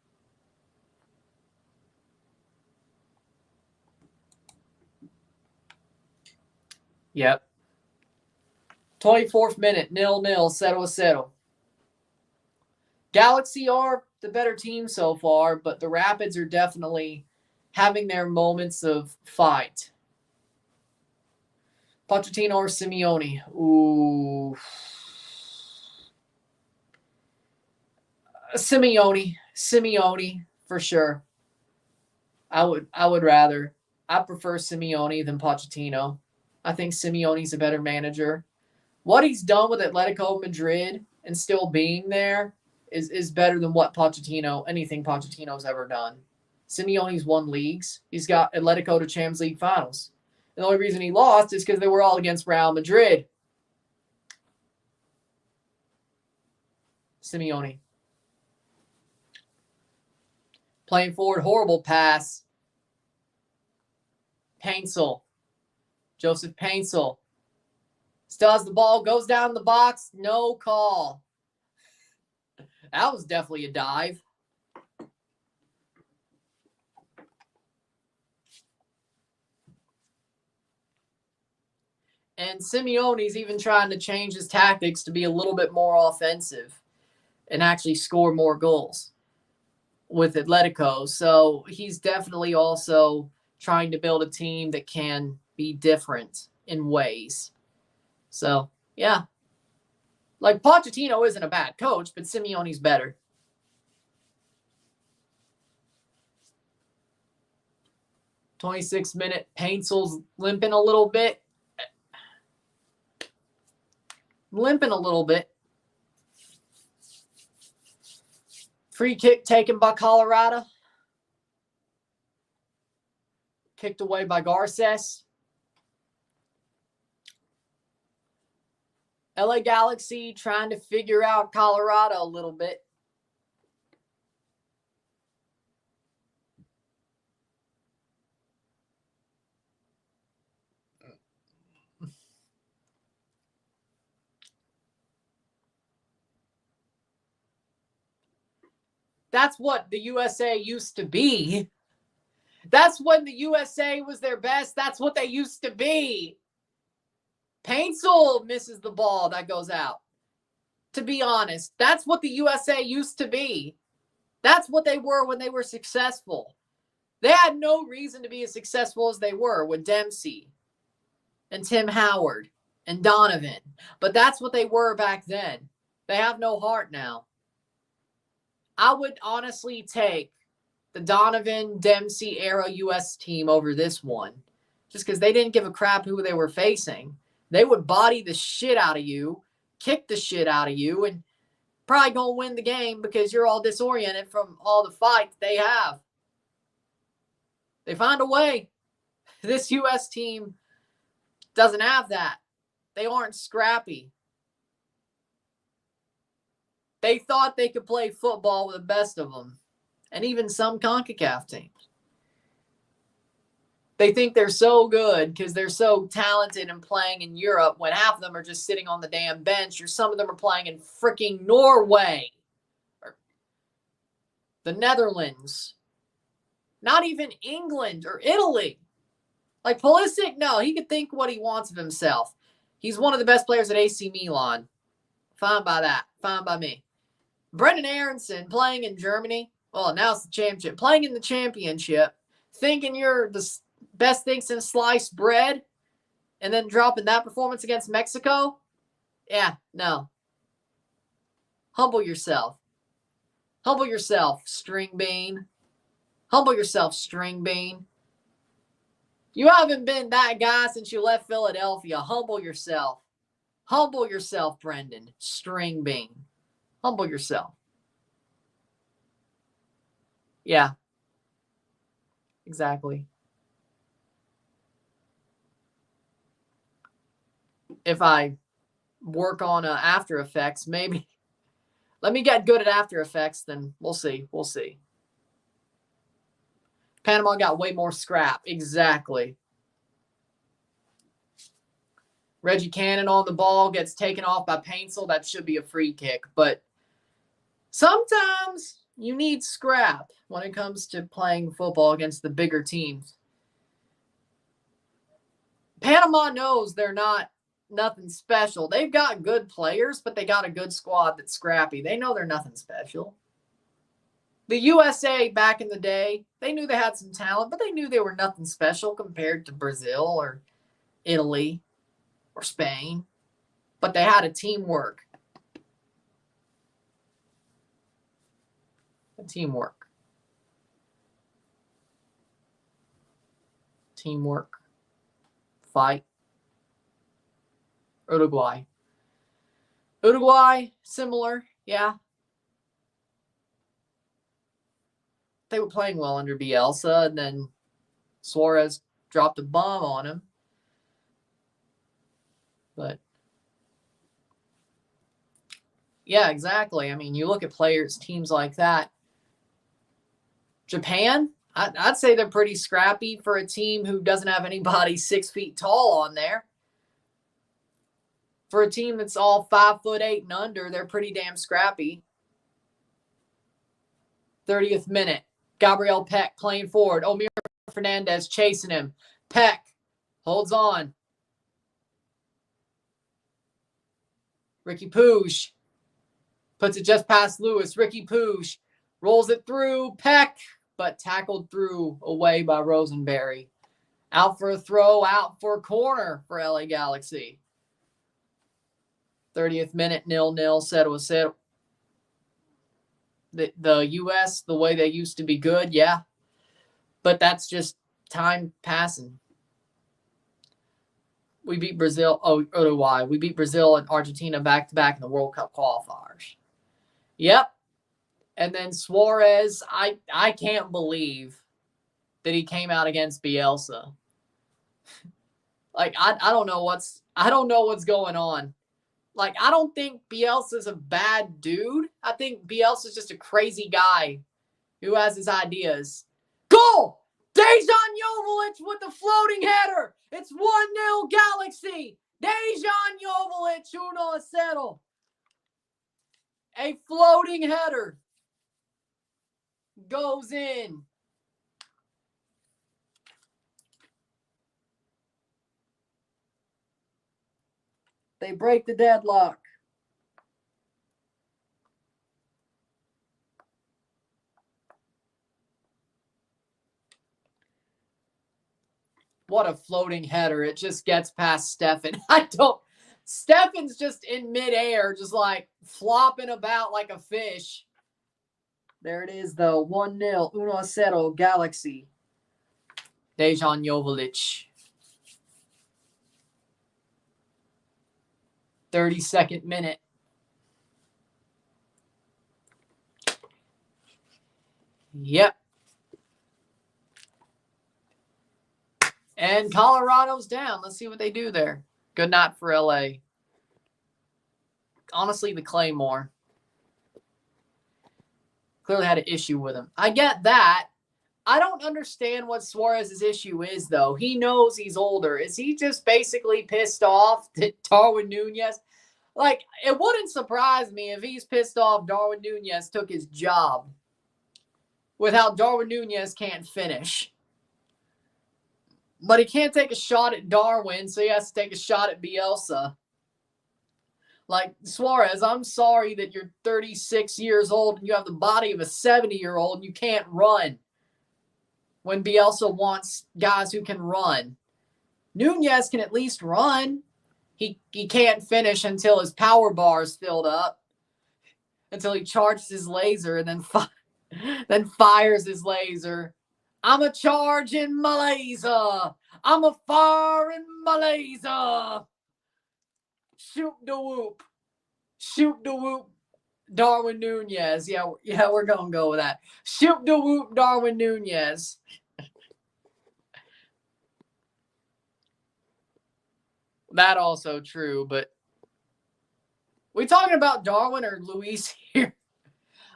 Yep. 24th minute, 0-0, 0-0. Galaxy are the better team so far, but the Rapids are definitely having their moments of fight. Pochettino or Simeone? Ooh. Simeone for sure. I would rather. I prefer Simeone than Pochettino. I think Simeone's a better manager. What he's done with Atletico Madrid and still being there is better than what anything Pochettino's ever done. Simeone's won leagues. He's got Atletico to Champions League finals. And the only reason he lost is because they were all against Real Madrid. Simeone. Playing forward, horrible pass. Paintsel. Joseph Paintsel. Still has the ball, goes down the box, no call. That was definitely a dive. And Simeone's even trying to change his tactics to be a little bit more offensive and actually score more goals with Atletico. So he's definitely also trying to build a team that can be different in ways. So, yeah. Like, Pochettino isn't a bad coach, but Simeone's better. .26-minute, Paintsel's limping a little bit. Free kick taken by Colorado. Kicked away by Garces. LA Galaxy trying to figure out Colorado a little bit. That's what the USA used to be. That's when the USA was their best. That's what they used to be. Paintsel misses the ball that goes out. To be honest, that's what the USA used to be. That's what they were when they were successful. They had no reason to be as successful as they were with Dempsey and Tim Howard and Donovan. But that's what they were back then. They have no heart now. I would honestly take the Donovan Dempsey era US team over this one. Just because they didn't give a crap who they were facing. They would body the shit out of you, kick the shit out of you, and probably gonna win the game because you're all disoriented from all the fights they have. They find a way. This US team doesn't have that. They aren't scrappy. They thought they could play football with the best of them. And even some CONCACAF teams. They think they're so good because they're so talented and playing in Europe when half of them are just sitting on the damn bench or some of them are playing in freaking Norway or the Netherlands. Not even England or Italy. Like Pulisic, no, he could think what he wants of himself. He's one of the best players at AC Milan. Fine by that. Fine by me. Brendan Aronson playing in Germany. Well, now it's the championship. Playing in the championship, thinking you're the best thing since sliced bread, and then dropping that performance against Mexico? Yeah, no. Humble yourself. Humble yourself, string bean. Humble yourself, string bean. You haven't been that guy since you left Philadelphia. Humble yourself. Humble yourself, Brendan. String bean. Humble yourself. Yeah. Exactly. If I work on After Effects. Maybe. Let me get good at After Effects, then we'll see. We'll see. Panama got way more scrap. Exactly. Reggie Cannon on the ball gets taken off by Paintsel. That should be a free kick. But sometimes you need scrap when it comes to playing football against the bigger teams. Panama knows they're nothing special. They've got good players, but they got a good squad that's scrappy. They know they're nothing special. The USA back in the day, they knew they had some talent, but they knew they were nothing special compared to Brazil or Italy or Spain. But they had a teamwork. Teamwork. Fight. Uruguay, similar, yeah. They were playing well under Bielsa, and then Suarez dropped a bomb on him. But, yeah, exactly. I mean, you look at teams like that. Japan, I'd say they're pretty scrappy for a team who doesn't have anybody 6 feet tall on there. For a team that's all 5'8" and under, they're pretty damn scrappy. 30th minute. Gabriel Peck playing forward. Omir Fernandez chasing him. Peck holds on. Ricky Poosh puts it just past Lewis. Ricky Poosh rolls it through. Peck, but tackled through away by Rosenberry. Out for a throw, out for a corner for LA Galaxy. 30th minute, 0-0, settle. The U.S., the way they used to be good, yeah. But that's just time passing. We beat Brazil, Uruguay. We beat Brazil and Argentina back-to-back in the World Cup qualifiers. Yep. And then Suarez, I can't believe that he came out against Bielsa. Like, I don't know what's going on. Like, I don't think Bielsa's a bad dude. I think Bielsa's just a crazy guy who has his ideas. Goal! Dejan Joveljic with the floating header. It's 1-0 Galaxy. Dejan Joveljic, 1-0. A floating header goes in. They break the deadlock. What a floating header. It just gets past Stefan. Stefan's just in midair, just like flopping about like a fish. There it is, though. 1-0. 1-0 Galaxy. Dejan Joveljic. 32nd minute. Yep. And Colorado's down. Let's see what they do there. Good night for LA. Honestly, the Claymore. Clearly had an issue with him. I get that. I don't understand what Suarez's issue is, though. He knows he's older. Is he just basically pissed off that Darwin Nunez? Like, it wouldn't surprise me if he's pissed off Darwin Nunez took his job with how Darwin Nunez can't finish. But he can't take a shot at Darwin, so he has to take a shot at Bielsa. Like, Suarez, I'm sorry that you're 36 years old and you have the body of a 70-year-old and you can't run. When Bielsa wants guys who can run. Nunez can at least run. He can't finish until his power bar is filled up. Until he charges his laser and then fires his laser. I'm a charge in my laser. I'm a fire in my laser. Shoot the whoop. Shoot the whoop. Darwin Nunez. Yeah, we're going to go with that. Shoot the whoop, Darwin Nunez. That also true, but We talking about Darwin or Luis here?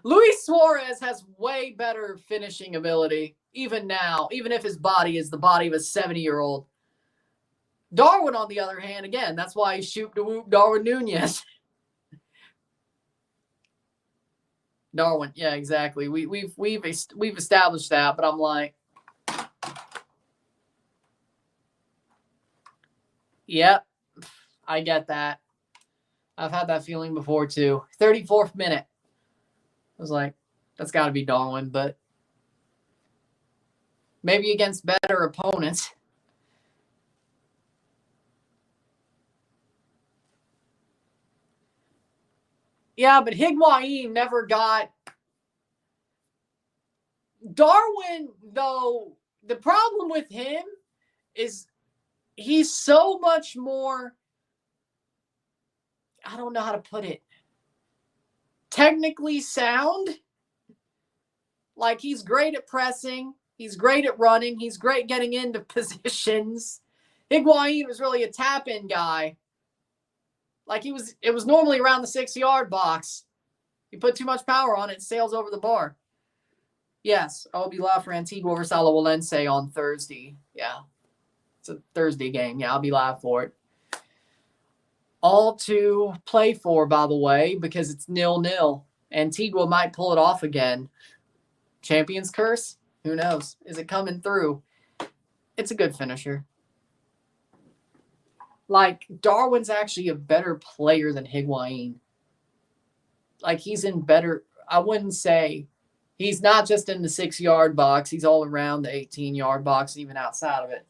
Luis Juarez has way better finishing ability, even now, even if his body is the body of a 70-year-old. Darwin, on the other hand, again, that's why he's shoot to whoop Darwin Nunez. Darwin, yeah, exactly. We've established that, but I'm like, yep, I get that. I've had that feeling before too. 34th minute. I was like, that's got to be Darwin, but maybe against better opponents. Yeah, but Higuain never got Darwin, though. The problem with him is he's so much more, I don't know how to put it, technically sound. Like, he's great at pressing. He's great at running. He's great getting into positions. Higuain was really a tap-in guy. Like, it was normally around the 6-yard box. You put too much power on it, it sails over the bar. Yes, I'll be live for Antigua versus Alajuelense on Thursday. Yeah, it's a Thursday game. Yeah, I'll be live for it. All to play for, by the way, because it's 0-0. Antigua might pull it off again. Champions curse? Who knows? Is it coming through? It's a good finisher. Like, Darwin's actually a better player than Higuain. Like, he's in better, I wouldn't say, he's not just in the 6-yard box. He's all around the 18-yard box, even outside of it.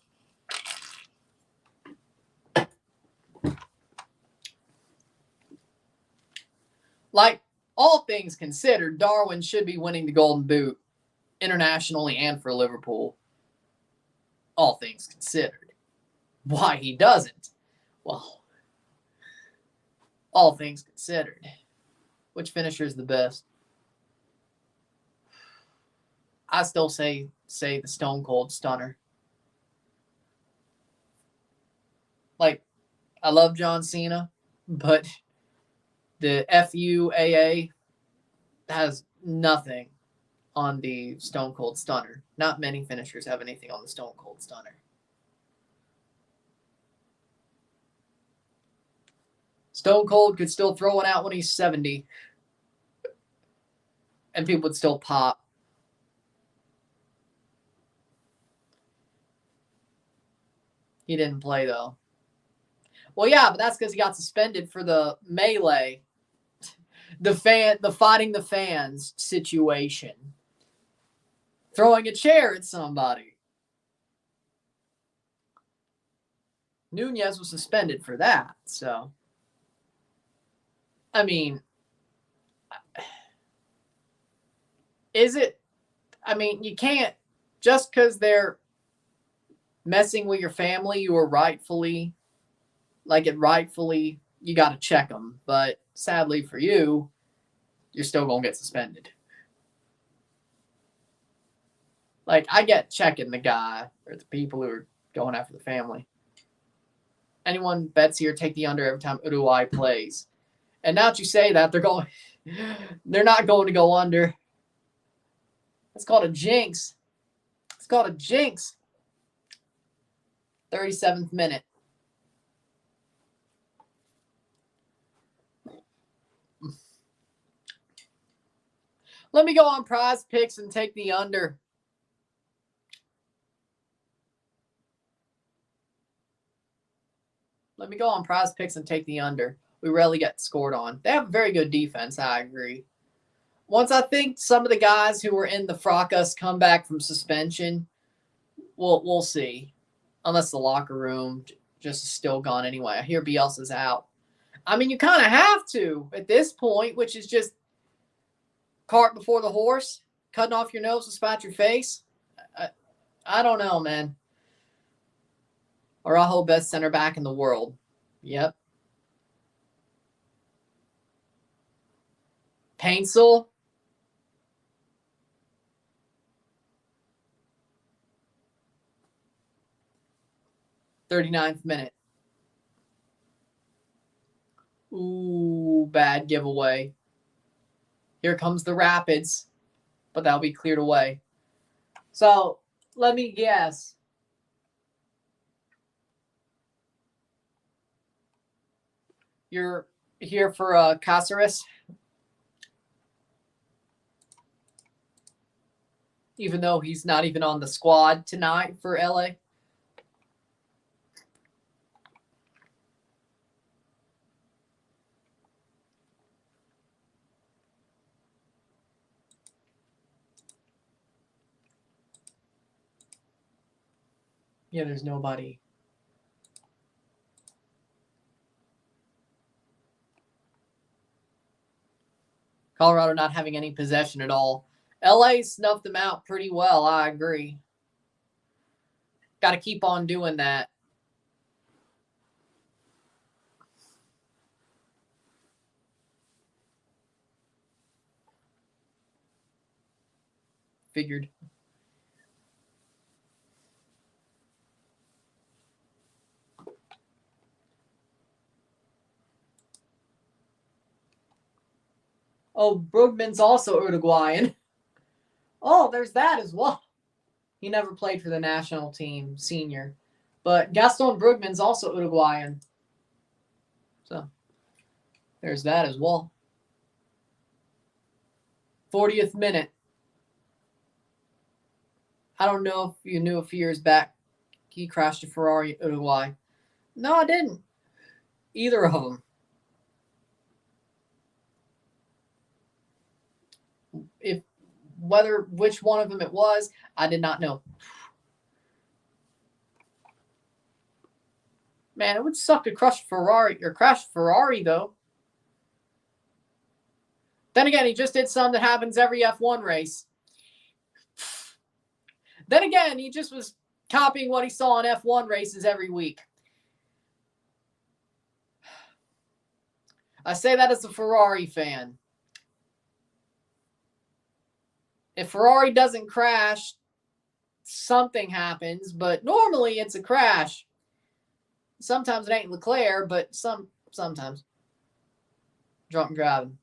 Like, all things considered, Darwin should be winning the Golden Boot internationally and for Liverpool. All things considered. Why he doesn't? Well, all things considered. Which finisher is the best? I still say the Stone Cold Stunner. Like, I love John Cena, but the FUAA has nothing on the Stone Cold Stunner. Not many finishers have anything on the Stone Cold Stunner. Stone Cold could still throw one out when he's 70. And people would still pop. He didn't play, though. Well, yeah, but that's because he got suspended for the melee. The fighting the fans situation. Throwing a chair at somebody. Nunez was suspended for that, so. I mean, is it? I mean, you can't, just because they're messing with your family, you are rightfully, you got to check them. But sadly for you, you're still going to get suspended. Like, I get checking the guy or the people who are going after the family. Anyone bets here, take the under every time Uruguay plays. And now that you say that, they're not going to go under. It's called a jinx. 37th minute. Let me go on Prize Picks and take the under. We rarely get scored on. They have a very good defense, I agree. Once I think some of the guys who were in the Fracas come back from suspension, we'll see. Unless the locker room just is still gone anyway. I hear Bielsa's out. I mean, you kind of have to at this point, which is just cart before the horse, cutting off your nose to spite your face. I don't know, man. Araujo, best center back in the world. Yep. Paintsel. .39th minute. Ooh, bad giveaway. Here comes the Rapids, but that'll be cleared away. So, let me guess. You're here for Cáceres? Even though he's not even on the squad tonight for LA? Yeah, there's nobody. Colorado not having any possession at all. LA snuffed them out pretty well, I agree. Got to keep on doing that. Figured. Oh, Brugman's also Uruguayan. Oh, there's that as well. He never played for the national team, senior. But Gaston Brugman's also Uruguayan. So, there's that as well. 40th minute. I don't know if you knew a few years back he crashed a Ferrari at Uruguay. No, I didn't. Either of them. Which one of them it was, I did not know. Man, it would suck to crash Ferrari though. Then again, he just did something that happens every F1 race. Then again, he just was copying what he saw in F1 races every week. I say that as a Ferrari fan. If Ferrari doesn't crash, something happens, but normally it's a crash. Sometimes it ain't Leclerc, but sometimes. Drunk driving.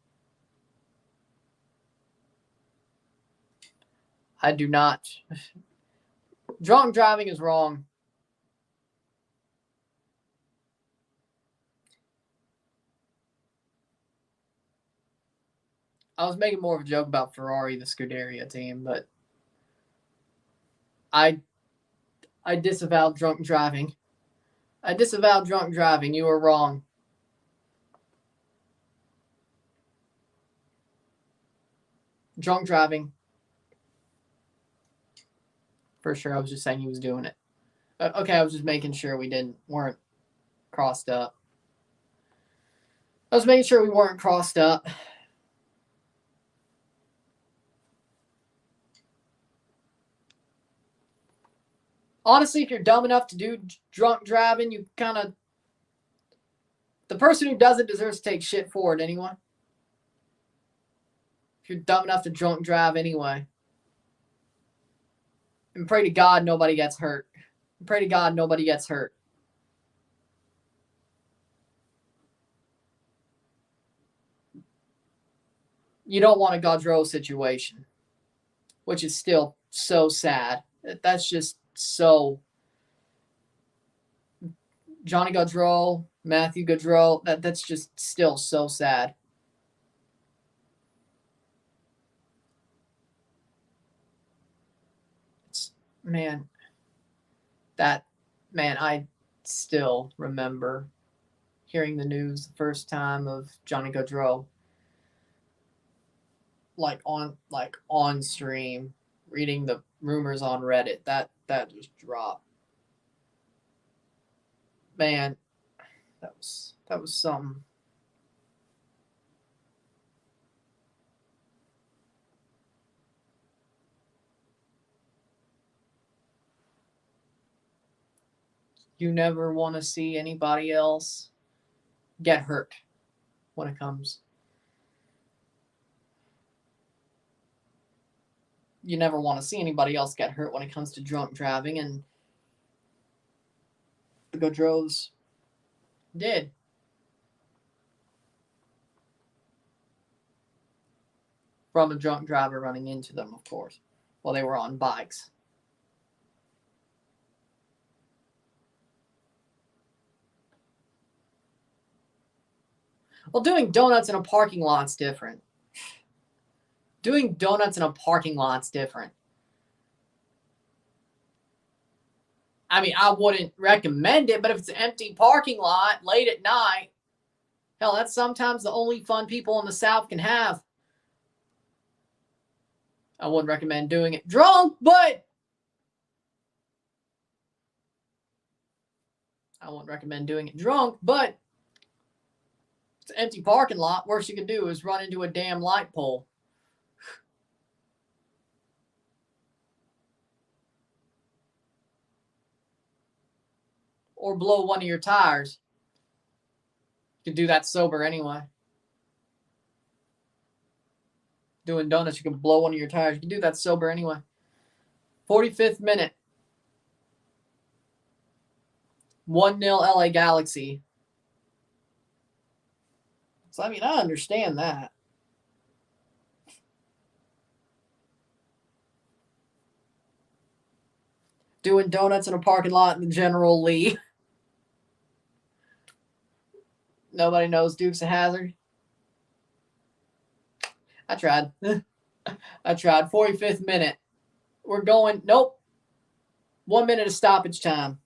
I do not. Drunk driving is wrong. I was making more of a joke about Ferrari, the Scuderia team, but I disavowed drunk driving. I disavowed drunk driving. You were wrong. Drunk driving. For sure, I was just saying he was doing it. Okay, I was just making sure weren't crossed up. I was making sure we weren't crossed up. Honestly, if you're dumb enough to do drunk driving, you kind of... The person who does it deserves to take shit for it anyway. If you're dumb enough to drunk drive anyway. And pray to God nobody gets hurt. Pray to God nobody gets hurt. You don't want a Girault situation, which is still so sad. That's just so... Johnny Gaudreau, Matthew Gaudreau, that's just still so sad. I still remember hearing the news the first time of Johnny Gaudreau, like on stream, reading the rumors on Reddit. That just dropped. Man, that was something. You never want to see anybody else get hurt when it comes. You never want to see anybody else get hurt when it comes to drunk driving, and the Gaudreaus did. from a drunk driver running into them, of course, while they were on bikes. Well, doing donuts in a parking lot's different. Doing donuts in a parking lot's different. I mean, I wouldn't recommend it, but if it's an empty parking lot late at night, hell, that's sometimes the only fun people in the South can have. I wouldn't recommend doing it drunk, but it's an empty parking lot. Worst you can do is run into a damn light pole. Or blow one of your tires. You can do that sober anyway. Doing donuts, you can blow one of your tires. You can do that sober anyway. 45th minute. 1-0 LA Galaxy. So, I mean, I understand that. Doing donuts in a parking lot in the General Lee. Nobody knows Dukes of Hazzard. I tried. 45th minute. We're going. Nope. 1 minute of stoppage time.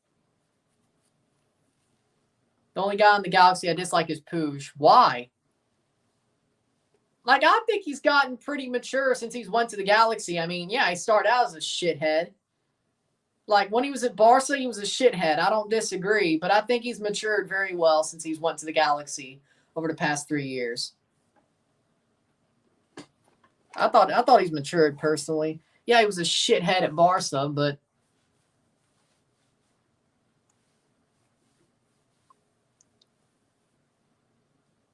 The only guy in the Galaxy I dislike is Pooge. Why? Like, I think he's gotten pretty mature since he's went to the Galaxy. I mean, yeah, he started out as a shithead. Like, when he was at Barca, he was a shithead. I don't disagree. But I think he's matured very well since he's went to the Galaxy over the past 3 years. I thought he's matured personally. Yeah, he was a shithead at Barca, but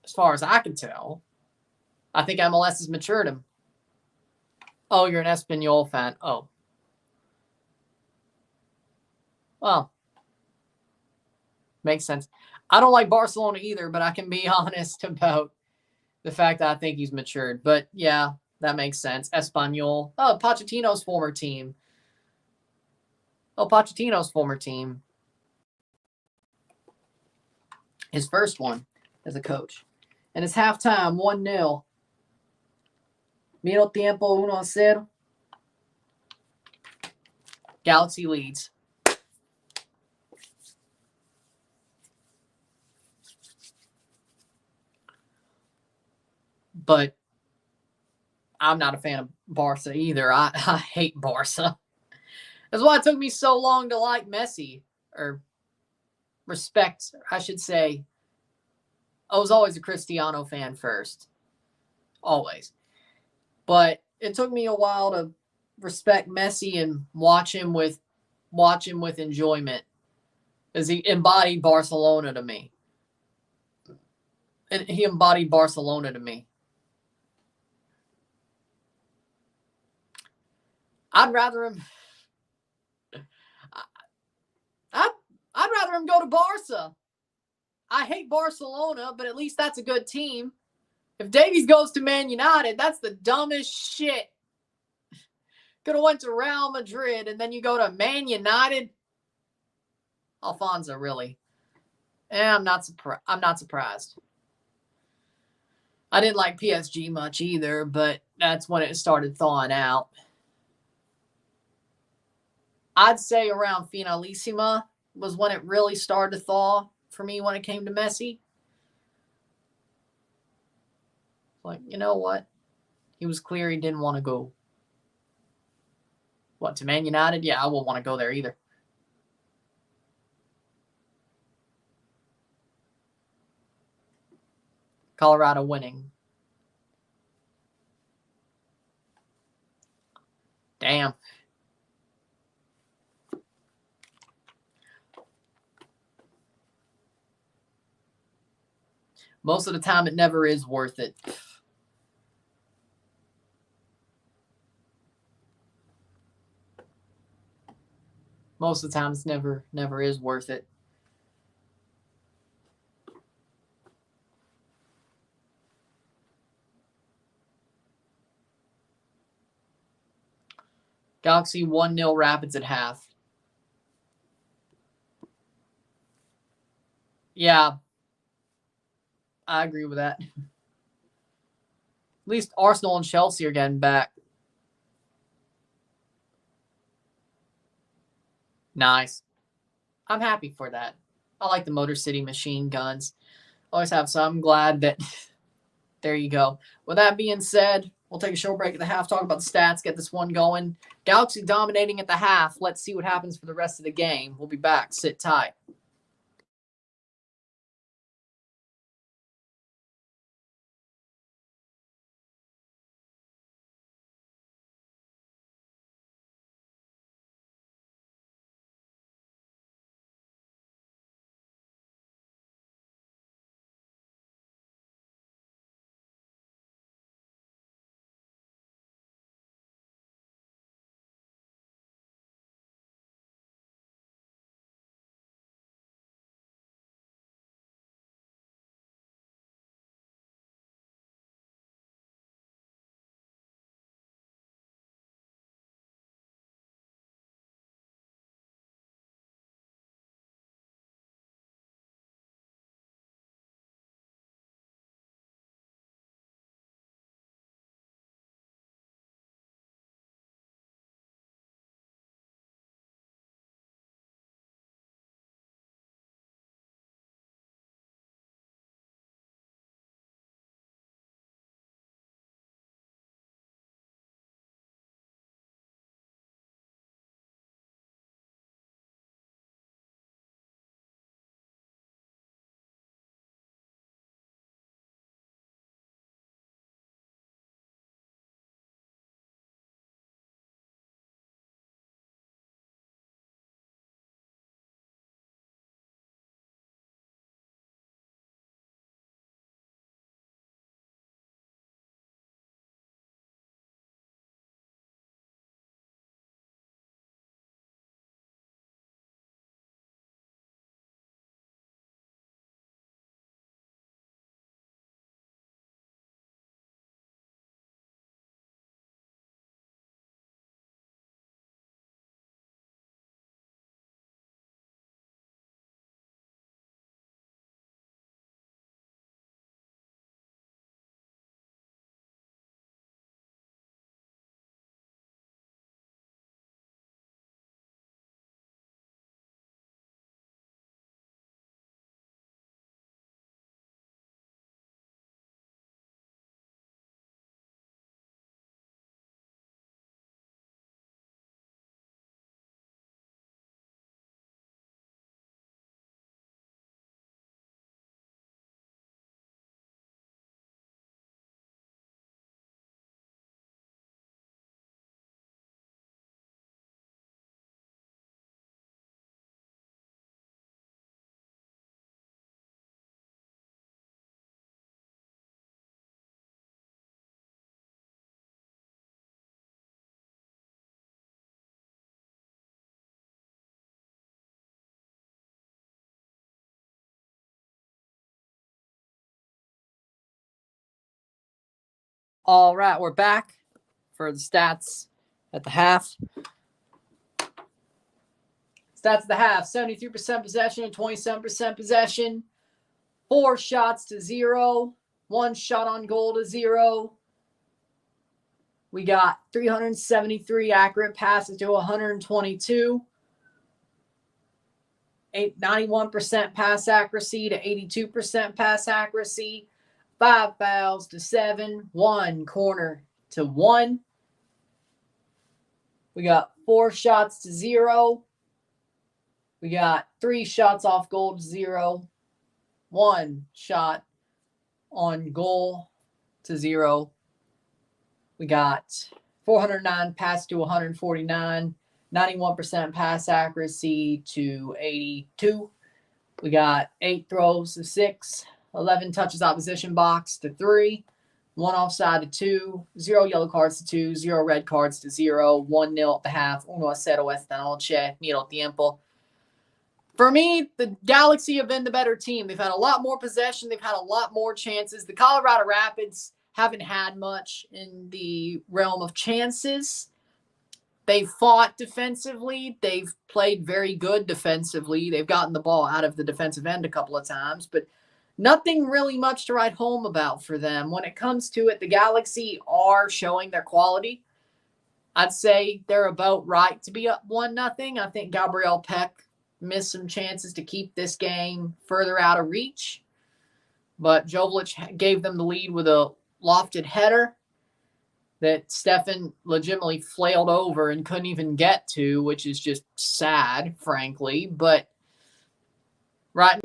as far as I can tell, I think MLS has matured him. Oh, you're an Espanyol fan. Oh. Well, makes sense. I don't like Barcelona either, but I can be honest about the fact that I think he's matured. But yeah, that makes sense. Espanyol. Oh, Pochettino's former team. His first one as a coach. And it's halftime, 1-0. Medio tiempo, 1-0. Galaxy leads. But I'm not a fan of Barca either. I hate Barca. That's why it took me so long to like Messi, or respect, I should say. I was always a Cristiano fan first. Always. But it took me a while to respect Messi and watch him with enjoyment, as he embodied Barcelona to me. And he embodied Barcelona to me. I'd rather him go to Barca. I hate Barcelona, but at least that's a good team. If Davies goes to Man United, that's the dumbest shit. Could have went to Real Madrid and then you go to Man United. Alfonso, really? I'm not surprised. I didn't like PSG much either, but that's when it started thawing out. I'd say around Finalissima was when it really started to thaw for me when it came to Messi. Like, you know what? He was clear he didn't want to go. What, to Man United? Yeah, I wouldn't want to go there either. Colorado winning. Damn. Most of the time, it never is worth it. Most of the time, it's never is worth it. Galaxy 1-0 Rapids at half. Yeah, I agree with that. At least Arsenal and Chelsea are getting back. Nice. I'm happy for that. I like the Motor City machine guns. Always have, so I'm glad that there you go. With that being said, we'll take a short break at the half, talk about the stats, get this one going. Galaxy dominating at the half. Let's see what happens for the rest of the game. We'll be back. Sit tight. All right, we're back for the stats at the half. Stats at the half: 73% possession and 27% possession. 4 shots to 0. 1 shot on goal to 0. We got 373 accurate passes to 122. 91% pass accuracy to 82% pass accuracy. 5 fouls to 7. 1 corner to 1. We got 4 shots to 0. We got 3 shots off goal to 0. 1 shot on goal to 0. We got 409 pass to 149. 91% pass accuracy to 82. We got 8 throws to 6. 11 touches opposition box to 3. 1 offside to 2. 0 yellow cards to 2. 0 red cards to 0. 1-0 at the half. 1-0 esta noche. Miro tiempo. For me, the Galaxy have been the better team. They've had a lot more possession. They've had a lot more chances. The Colorado Rapids haven't had much in the realm of chances. They fought defensively. They've played very good defensively. They've gotten the ball out of the defensive end a couple of times, but nothing really much to write home about for them. When it comes to it, the Galaxy are showing their quality. I'd say they're about right to be up 1-0. I think Gabriel Peck missed some chances to keep this game further out of reach, but Jovic gave them the lead with a lofted header that Stefan legitimately flailed over and couldn't even get to, which is just sad, frankly. But right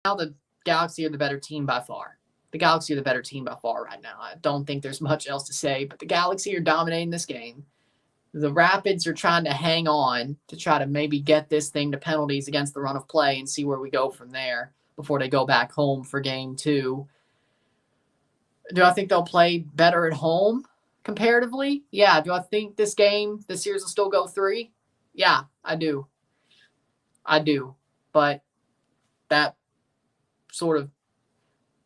now, the Galaxy are the better team by far. The Galaxy are the better team by far right now. I don't think there's much else to say, but the Galaxy are dominating this game. The Rapids are trying to hang on to try to maybe get this thing to penalties against the run of play and see where we go from there before they go back home for game 2. Do I think they'll play better at home comparatively? Yeah. Do I think this series will still go 3? Yeah, I do. But that sort of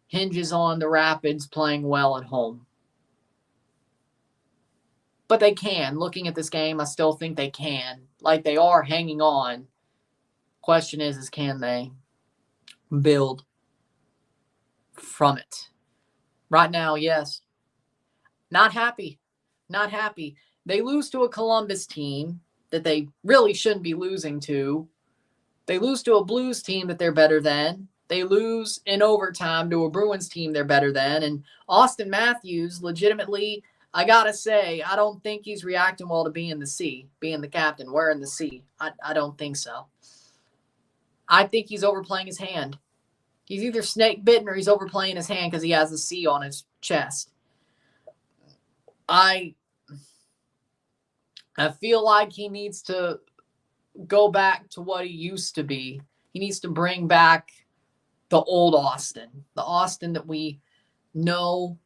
hinges on the Rapids playing well at home. But they can. Looking at this game, I still think they can. Like, they are hanging on. Question is can they build from it? Right now, yes. Not happy. They lose to a Columbus team that they really shouldn't be losing to. They lose to a Blues team that they're better than. They lose in overtime to a Bruins team they're better than. And Austin Matthews, legitimately, I got to say, I don't think he's reacting well to being the captain, wearing the C. I don't think so. I think he's overplaying his hand. He's either snake bitten or he's overplaying his hand because he has a C on his chest. I feel like he needs to go back to what he used to be. He needs to bring back the old Austin, the Austin that we know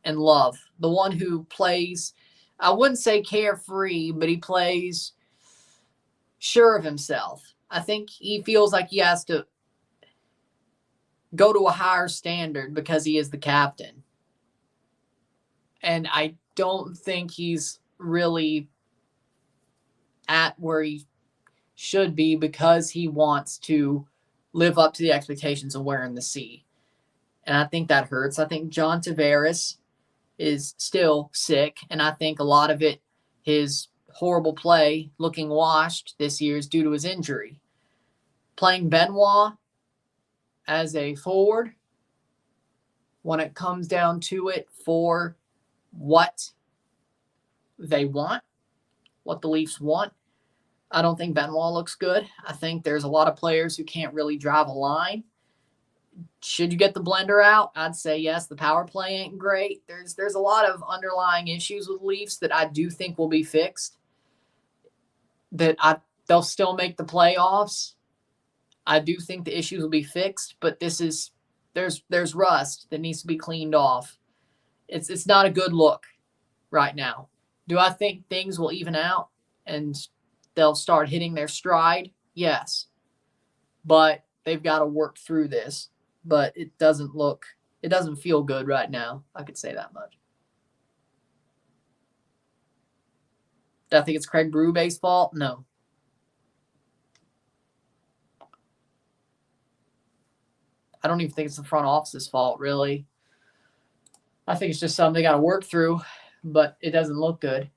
and love, the one who plays, I wouldn't say carefree, but he plays sure of himself. I think he feels like he has to go to a higher standard because he is the captain. And I don't think he's really at where he should be because he wants to live up to the expectations of wearing the C. And I think that hurts. I think John Tavares is still sick, and I think a lot of it, his horrible play, looking washed this year, is due to his injury. Playing Benoit as a forward, when it comes down to it for what they want, what the Leafs want, I don't think Benoit looks good. I think there's a lot of players who can't really drive a line. Should you get the blender out? I'd say yes. The power play ain't great. There's a lot of underlying issues with Leafs that I do think will be fixed. They'll still make the playoffs. I do think the issues will be fixed, but there's rust that needs to be cleaned off. It's not a good look right now. Do I think things will even out and they'll start hitting their stride? Yes. But they've got to work through this. But it doesn't feel good right now. I could say that much. Do I think it's Craig Berube's fault? No. I don't even think it's the front office's fault, really. I think it's just something they got to work through, but it doesn't look good.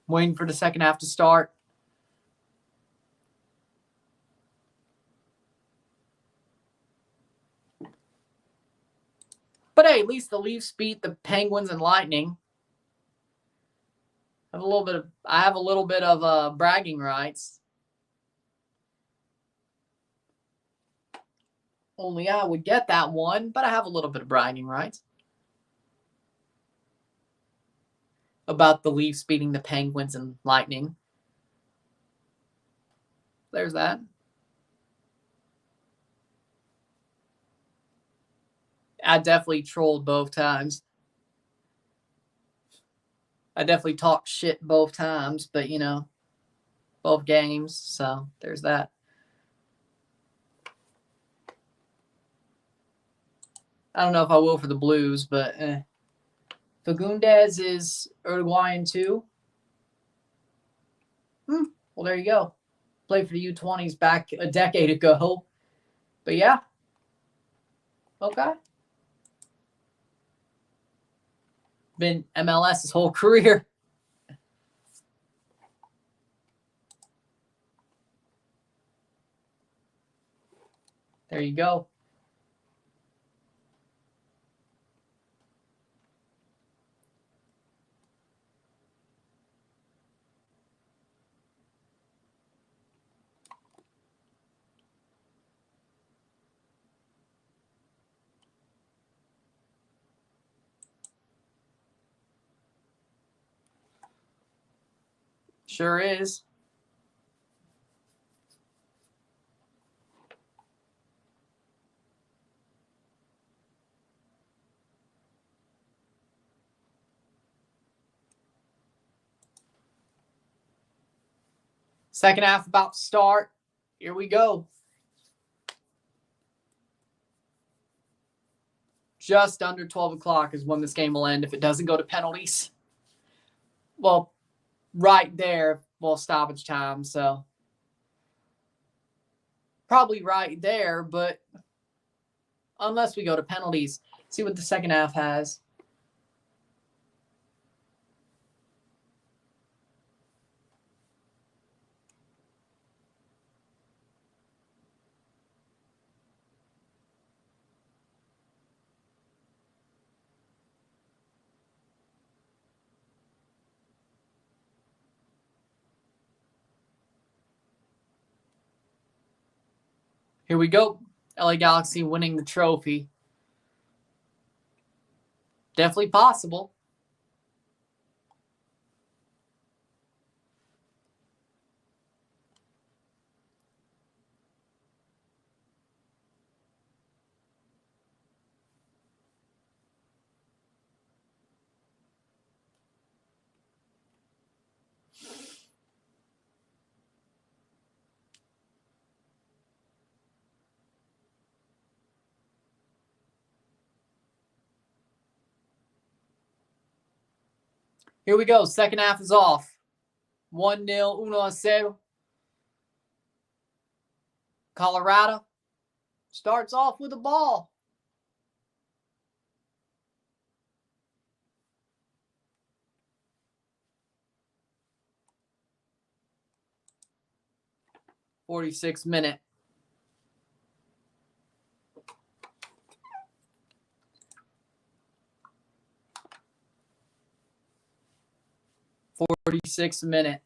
Waiting for the second half to start. But hey, at least the Leafs beat the Penguins and Lightning. I have a little bit of bragging rights. Only I would get that one, but I have a little bit of bragging rights about the Leafs beating the Penguins and Lightning. There's that. I definitely trolled both times. I definitely talked shit both times, but both games. So there's that. I don't know if I will for the Blues, but Fagundes is Uruguayan too. Well, there you go. Played for the U20s back a decade ago. But yeah. Okay. Been MLS his whole career. There you go. Sure is. Second half about to start. Here we go. Just under 12 o'clock is when this game will end if it doesn't go to penalties. Well, right there, well, stoppage time, so probably right there, but unless we go to penalties, see what the second half has. Here we go. LA Galaxy winning the trophy. Definitely possible. Here we go. Second half is off. 1-0, 1-0. Colorado starts off with a ball. '46th minute. '46th minute.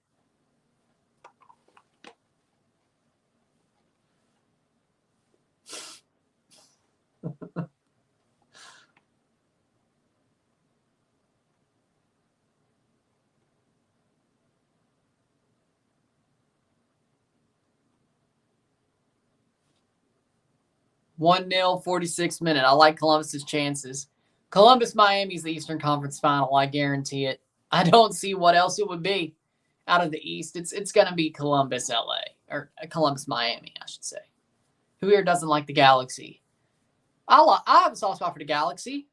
One 0 '46th minute. I like Columbus's chances. Columbus Miami's the Eastern Conference Final. I guarantee it. I don't see what else it would be out of the East. It's going to be Columbus LA or Columbus Miami, I should say. Who here doesn't like the Galaxy? I have a soft spot for the Galaxy.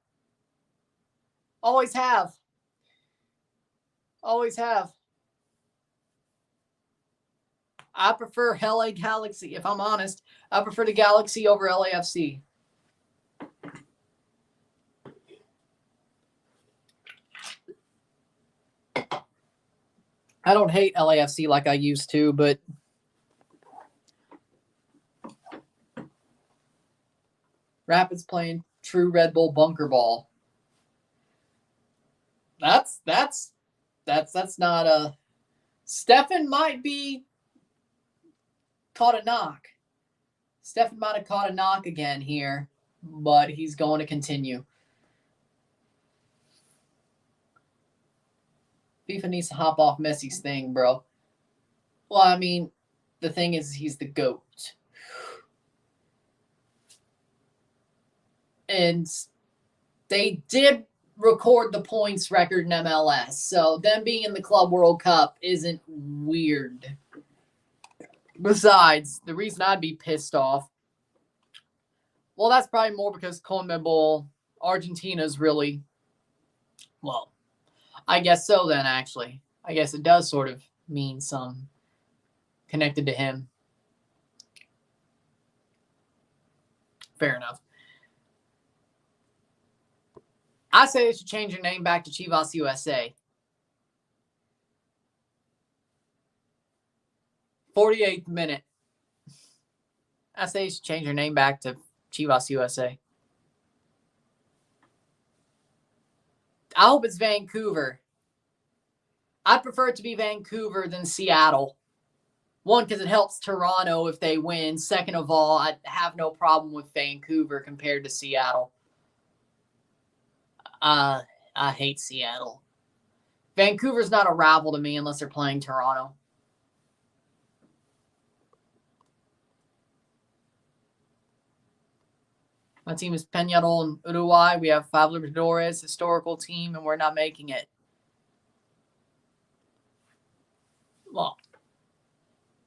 Always have. Always have. I prefer LA Galaxy, if I'm honest. I prefer the Galaxy over LAFC. I don't hate LAFC like I used to, but Rapids playing true Red Bull bunker ball. That's not a. Stefan might be caught a knock. Stefan might have caught a knock again here, but he's going to continue. FIFA needs to hop off Messi's thing, bro. Well, I mean, the thing is, he's the GOAT. And they did record the points record in MLS, so them being in the Club World Cup isn't weird. Besides, the reason I'd be pissed off, well, that's probably more because CONMEBOL, Argentina's really, well, I guess so then, actually. I guess it does sort of mean some connected to him. Fair enough. I say they should change their name back to Chivas USA. 48th minute. I say they should change their name back to Chivas USA. I hope it's Vancouver. I'd prefer it to be Vancouver than Seattle. One, because it helps Toronto if they win. Second of all, I have no problem with Vancouver compared to Seattle. I hate Seattle. Vancouver's not a rival to me unless they're playing Toronto. My team is Peñarol and Uruguay. We have 5 Libertadores, historical team, and we're not making it. Well,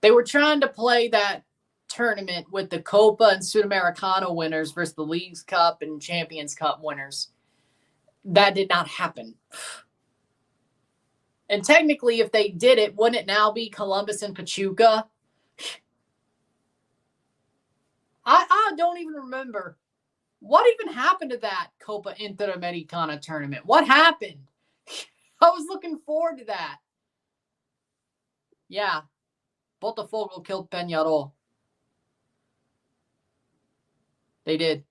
they were trying to play that tournament with the Copa and Sudamericano winners versus the Leagues Cup and Champions Cup winners. That did not happen. And technically, if they did it, wouldn't it now be Columbus and Pachuca? I don't even remember. What even happened to that Copa Interamericana tournament? What happened? I was looking forward to that. Yeah. Botafogo killed Peñarol. They did.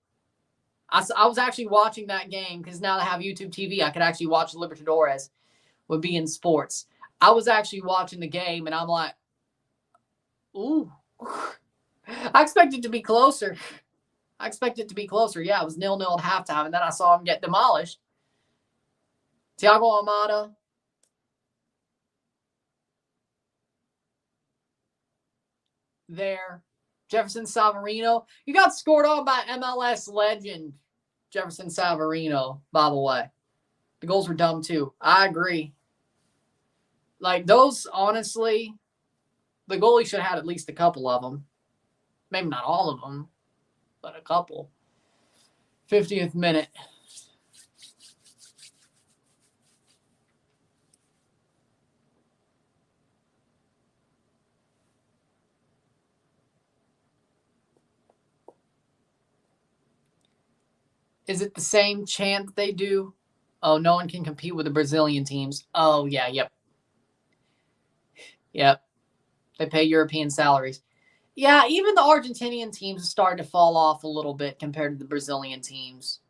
I was actually watching that game because now that I have YouTube TV, I could actually watch Libertadores with beIN Sports. I was actually watching the game, and I'm like, ooh. I expected it to be closer. Yeah, it was 0-0 at halftime, and then I saw him get demolished. Thiago Almada. There. Jefferson Savarino. You got scored on by MLS legend Jefferson Savarino, by the way. The goals were dumb, too. I agree. Like, those, honestly, the goalie should have had at least a couple of them. Maybe not all of them, but a couple. 50th minute. Is it the same chant they do? Oh, no one can compete with the Brazilian teams. Oh, yeah, yep. Yep. They pay European salaries. Yeah, even the Argentinian teams have started to fall off a little bit compared to the Brazilian teams.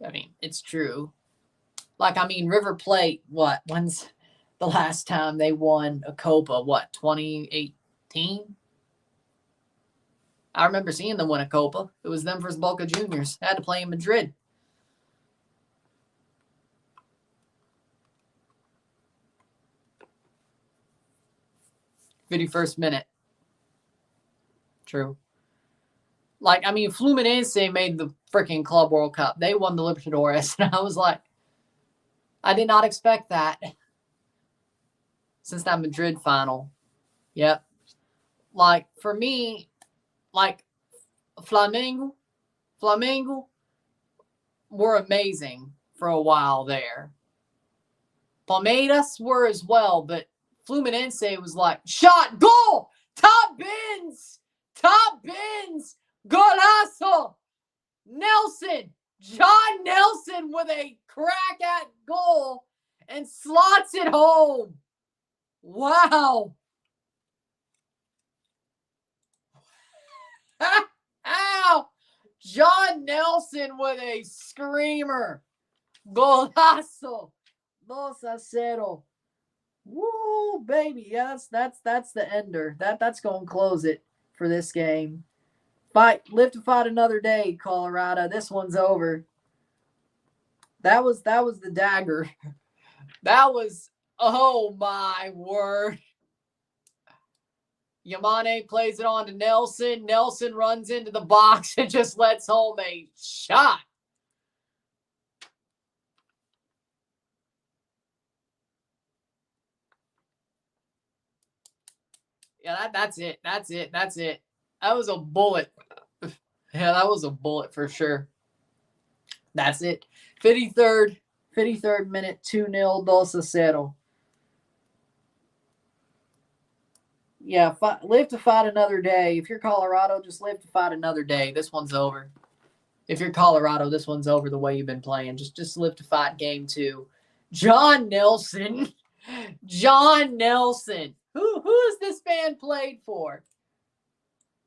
I mean, it's true. Like, I mean, River Plate, what? When's the last time they won a Copa? What, 2018? I remember seeing them win a Copa. It was them versus Boca Juniors. They had to play in Madrid. '51st minute. True. Like, I mean, Fluminense made the freaking Club World Cup. They won the Libertadores. And I was like, I did not expect that. Since that Madrid final. Yep. Like, for me, like, Flamengo were amazing for a while there. Palmeiras were as well, but Fluminense was like, shot, goal, top bins, golazo, John Nelson with a crack at goal and slots it home. Wow. Ow! John Nelson with a screamer. Golazo. 2-0. Woo, baby. Yeah, that's the ender. That's going to close it for this game. Live to fight another day, Colorado. This one's over. That was the dagger. That was, oh my word. Yamane plays it on to Nelson. Nelson runs into the box and just lets home a shot. Yeah, that's it. That's it. That's it. That was a bullet. Yeah, that was a bullet for sure. That's it. 53rd minute, 2-0, 2-0. Yeah, live to fight another day. If you're Colorado, just live to fight another day. This one's over. If you're Colorado, this one's over the way you've been playing. Just live to fight game 2. John Nelson. John Nelson. Who has this man played for?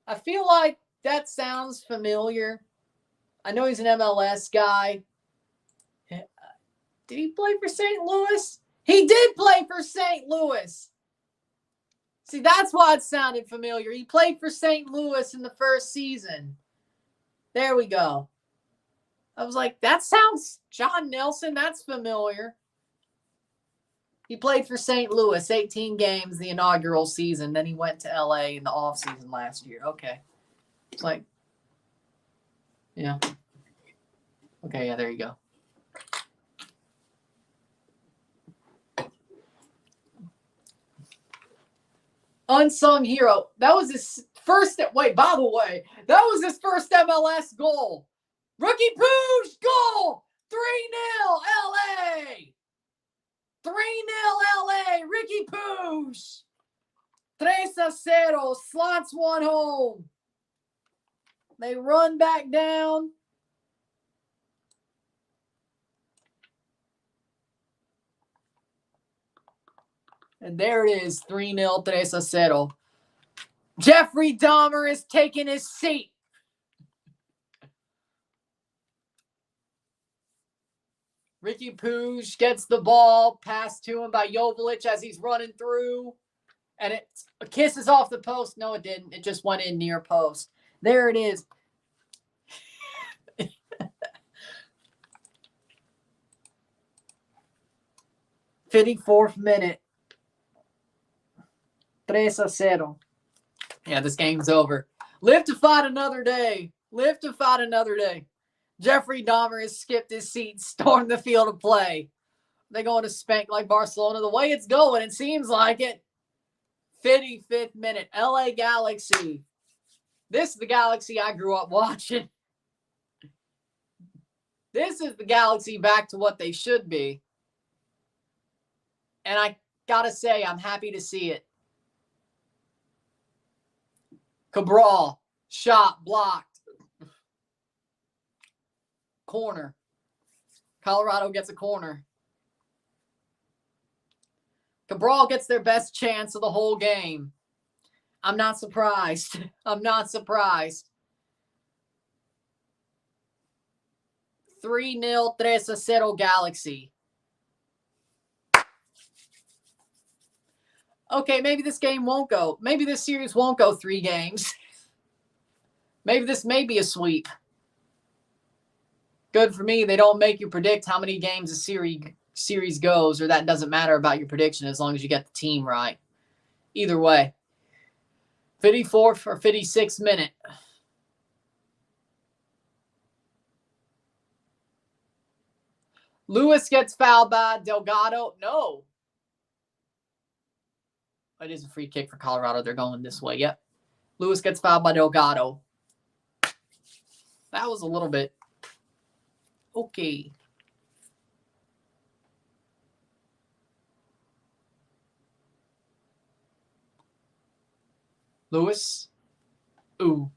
I feel like that sounds familiar. I know he's an MLS guy. Did he play for St. Louis? He did play for St. Louis. See, that's why it sounded familiar. He played for St. Louis in the first season. There we go. I was like, that sounds John Nelson. That's familiar. He played for St. Louis, 18 games the inaugural season. Then he went to LA in the offseason last year. Okay. It's like, yeah. Okay, yeah, there you go. Unsung hero. That was his first. Wait, by the way, that was his first MLS goal. Rookie Pooch goal. 3-0 LA. 3-0 LA. Ricky Pooch. 3-0. Slots one home. They run back down. And there it is, 3-0, 3-0. Jeffrey Dahmer is taking his seat. Ricky Pooch gets the ball passed to him by Joveljic as he's running through. And it kisses off the post. No, it didn't. It just went in near post. There it is. '54th minute. 3-0. Yeah, this game's over. Live to fight another day. Live to fight another day. Jeffrey Dahmer has skipped his seat, stormed the field of play. They're going to spank like Barcelona. The way it's going, it seems like it. 55th minute. LA Galaxy. This is the Galaxy I grew up watching. This is the Galaxy back to what they should be. And I gotta say, I'm happy to see it. Cabral, shot, blocked. Corner. Colorado gets a corner. Cabral gets their best chance of the whole game. I'm not surprised. I'm not surprised. 3-0, 3-0 Galaxy. Okay, maybe this game won't go. Maybe this series won't go 3 games. Maybe this may be a sweep. Good for me. They don't make you predict how many games a series goes, or that doesn't matter about your prediction as long as you get the team right. Either way. 54th or 56th minute. Lewis gets fouled by Delgado. No. It is a free kick for Colorado. They're going this way. Yep. Lewis gets fouled by Delgado. That was a little bit. Okay. Lewis. Ooh.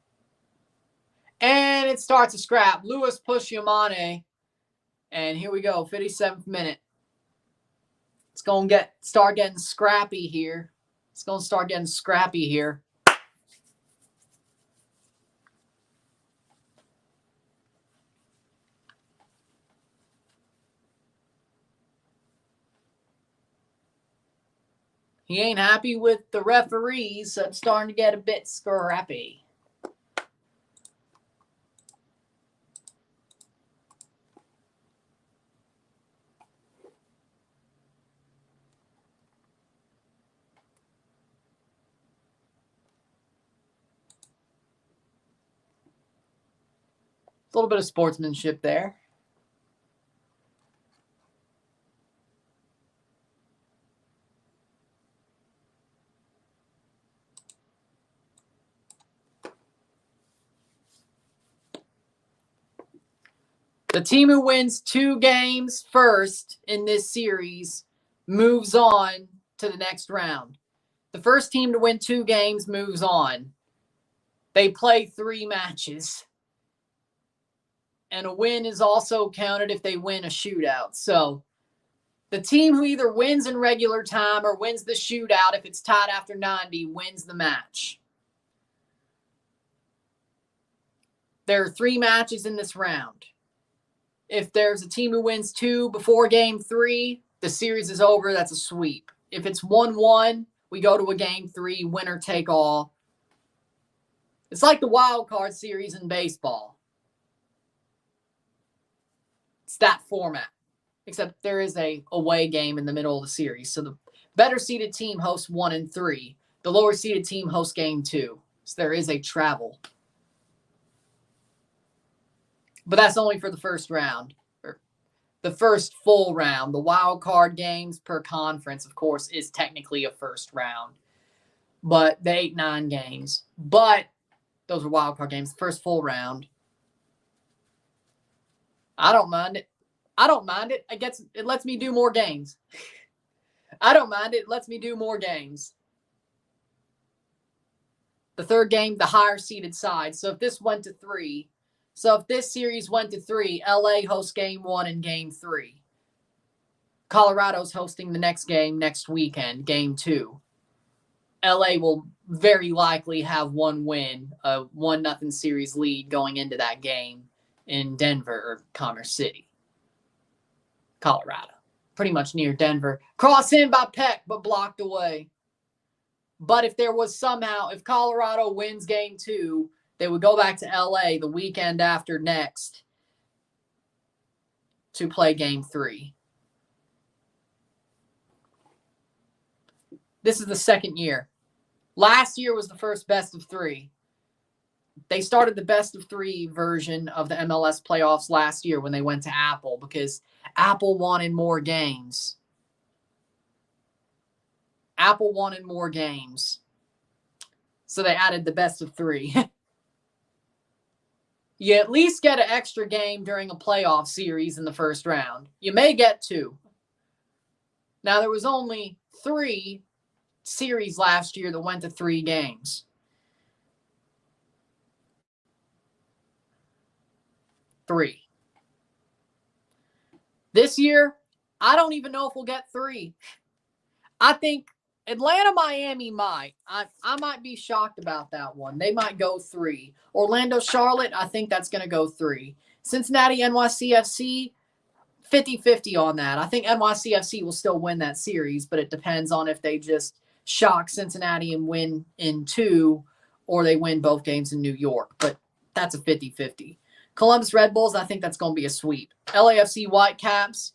And it starts a scrap. Lewis push Yamane. And here we go. 57th minute. It's going to start getting scrappy here. It's going to start getting scrappy here. He ain't happy with the referees, so it's starting to get a bit scrappy. A little bit of sportsmanship there. The team who wins 2 games first in this series moves on to the next round. The first team to win 2 games moves on. They play 3 matches. And a win is also counted if they win a shootout. So the team who either wins in regular time or wins the shootout, if it's tied after 90, wins the match. There are 3 matches in this round. If there's a team who wins 2 before game 3, the series is over. That's a sweep. If it's 1-1, we go to a game 3, winner take all. It's like the wild card series in baseball. It's that format, except there is a away game in the middle of the series. So the better seeded team hosts 1 and 3. The lower seeded team hosts game 2. So there is a travel. But that's only for the first round, or the first full round. The wild card games per conference, of course, is technically a first round. But the 8-9 games. But those are wild card games. The first full round. I don't mind it. It lets me do more games. I don't mind it. It lets me do more games. The third game, the higher seeded side. So if this went to 3, so if this series went to 3, LA hosts game 1 and game 3. Colorado's hosting the next game next weekend, game 2. LA will very likely have 1 win, a 1-0 series lead going into that game in Denver or Commerce City, Colorado. Pretty much near Denver. Cross in by Peck, but blocked away. But if Colorado wins game 2, they would go back to LA the weekend after next to play game 3. This is the second year. Last year was the first best of 3. They started the best of 3 version of the MLS playoffs last year when they went to Apple because Apple wanted more games. So they added the best of 3. You at least get an extra game during a playoff series in the first round. You may get 2. Now, there was only 3 series last year that went to 3 games. This year, I don't even know if we'll get 3. I think Atlanta, Miami might. I might be shocked about that one. They might go 3. Orlando, Charlotte, I think that's going to go 3. Cincinnati, NYCFC, 50-50 on that. I think NYCFC will still win that series, but it depends on if they just shock Cincinnati and win in 2 or they win both games in New York. But that's a 50-50. Columbus Red Bulls, I think that's going to be a sweep. LAFC Whitecaps,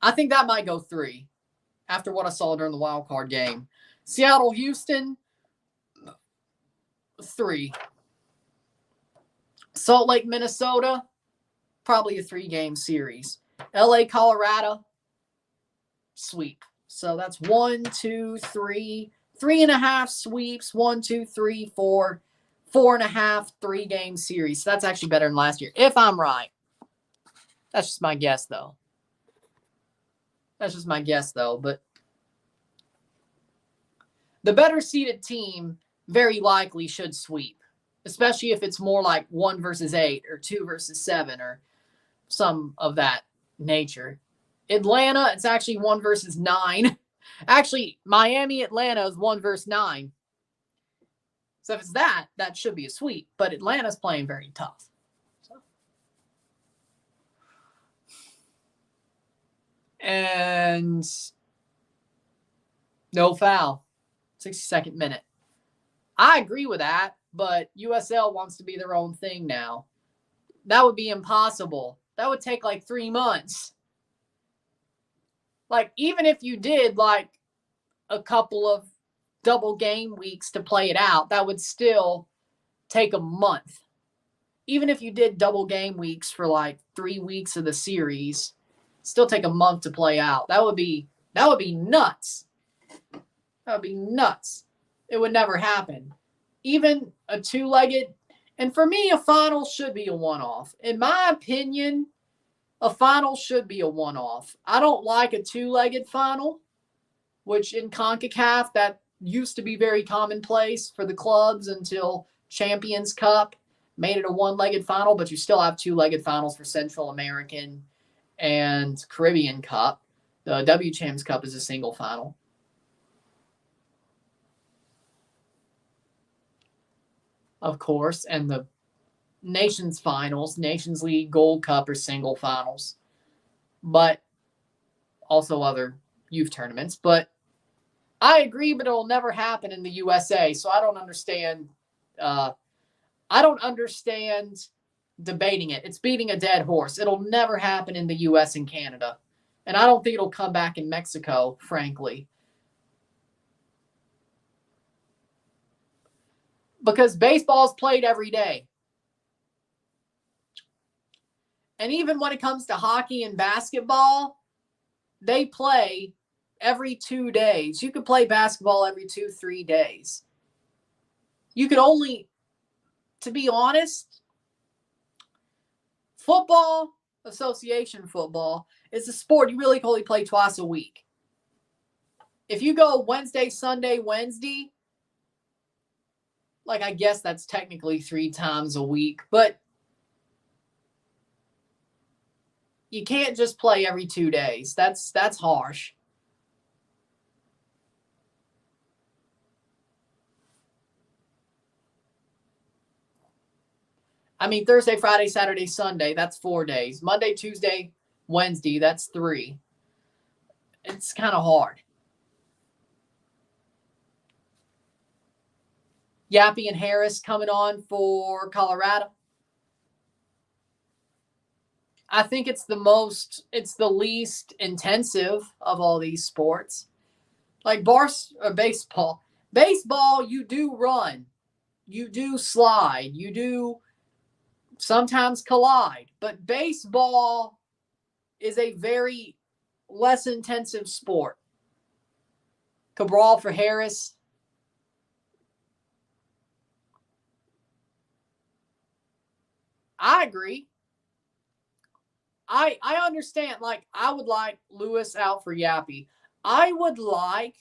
I think that might go 3. After what I saw during the wild card game. Seattle, Houston, 3. Salt Lake, Minnesota, probably a 3-game series. LA, Colorado, sweep. So that's 1, 2, 3, 3.5 sweeps. 1, 2, 3, 4, 4.5, 3-game series. So that's actually better than last year, if I'm right. That's just my guess, though. But the better seeded team very likely should sweep, especially if it's more like 1 versus 8 or 2 versus 7 or some of that nature. Atlanta, it's actually 1 versus 9. Actually, Miami, Atlanta is 1 versus 9. So if it's that should be a sweep. But Atlanta's playing very tough. And No foul. 62nd minute. I agree with that, but USL wants to be their own thing now. That would be impossible. That would take like 3 months. Like, even if you did like a couple of double game weeks to play it out, that would still take a month. Even if you did double game weeks for like 3 weeks of the series, still take a month to play out. That would be nuts. That would be nuts. It would never happen. Even a two-legged, and for me, a final should be a one-off. In my opinion, a final should be a one-off. I don't like a two-legged final, which in CONCACAF, that used to be very commonplace for the clubs until Champions Cup made it a one-legged final, but you still have two-legged finals for Central American and Caribbean Cup. The W-Champs Cup is a single final. Of course, and the Nations Finals, Nations League, Gold Cup are single finals, but also other youth tournaments. But I agree, but it'll never happen in the USA, so I don't understand. I don't understand debating it. It's beating a dead horse. It'll never happen in the US and Canada, and I don't think it'll come back in Mexico, frankly. Because baseball's played every day. And even when it comes to hockey and basketball, they play every 2 days. You could play basketball every 2-3 days. You could only, to be honest, football, association football, is a sport you really can only play twice a week. If you go Wednesday, Sunday, Wednesday, like I guess that's technically 3 times a week, but you can't just play every 2 days. That's harsh. I mean, Thursday, Friday, Saturday, Sunday, that's 4 days. Monday, Tuesday, Wednesday, that's 3. It's kind of hard. Yappy and Harris coming on for Colorado. I think it's the least intensive of all these sports. Like baseball. Baseball, you do run. You do slide. You do sometimes collide. But baseball is a very less intensive sport. Cabral for Harris. I agree. I understand. Like, I would like Lewis out for Yappy. I would like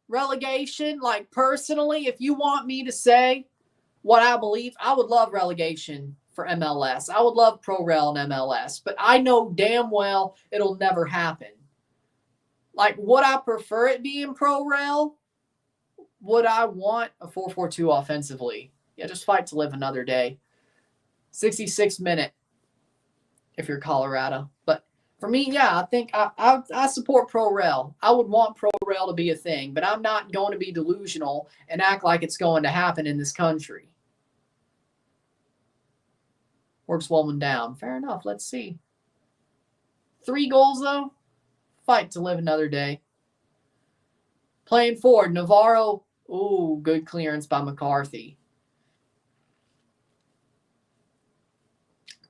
relegation. Like, personally, if you want me to say what I believe, I would love relegation for MLS. I would love Pro Rel and MLS. But I know damn well it'll never happen. Like, would I prefer it being Pro Rel? Would I want a 4-4-2 offensively? Yeah, just fight to live another day. 66 minute if you're Colorado. But for me, yeah, I think I support Pro Rel. I would want Pro Rel to be a thing, but I'm not going to be delusional and act like it's going to happen in this country. Works one down. Fair enough. Let's see. 3 goals, though. Fight to live another day. Playing forward, Navarro. Ooh, good clearance by McCarthy.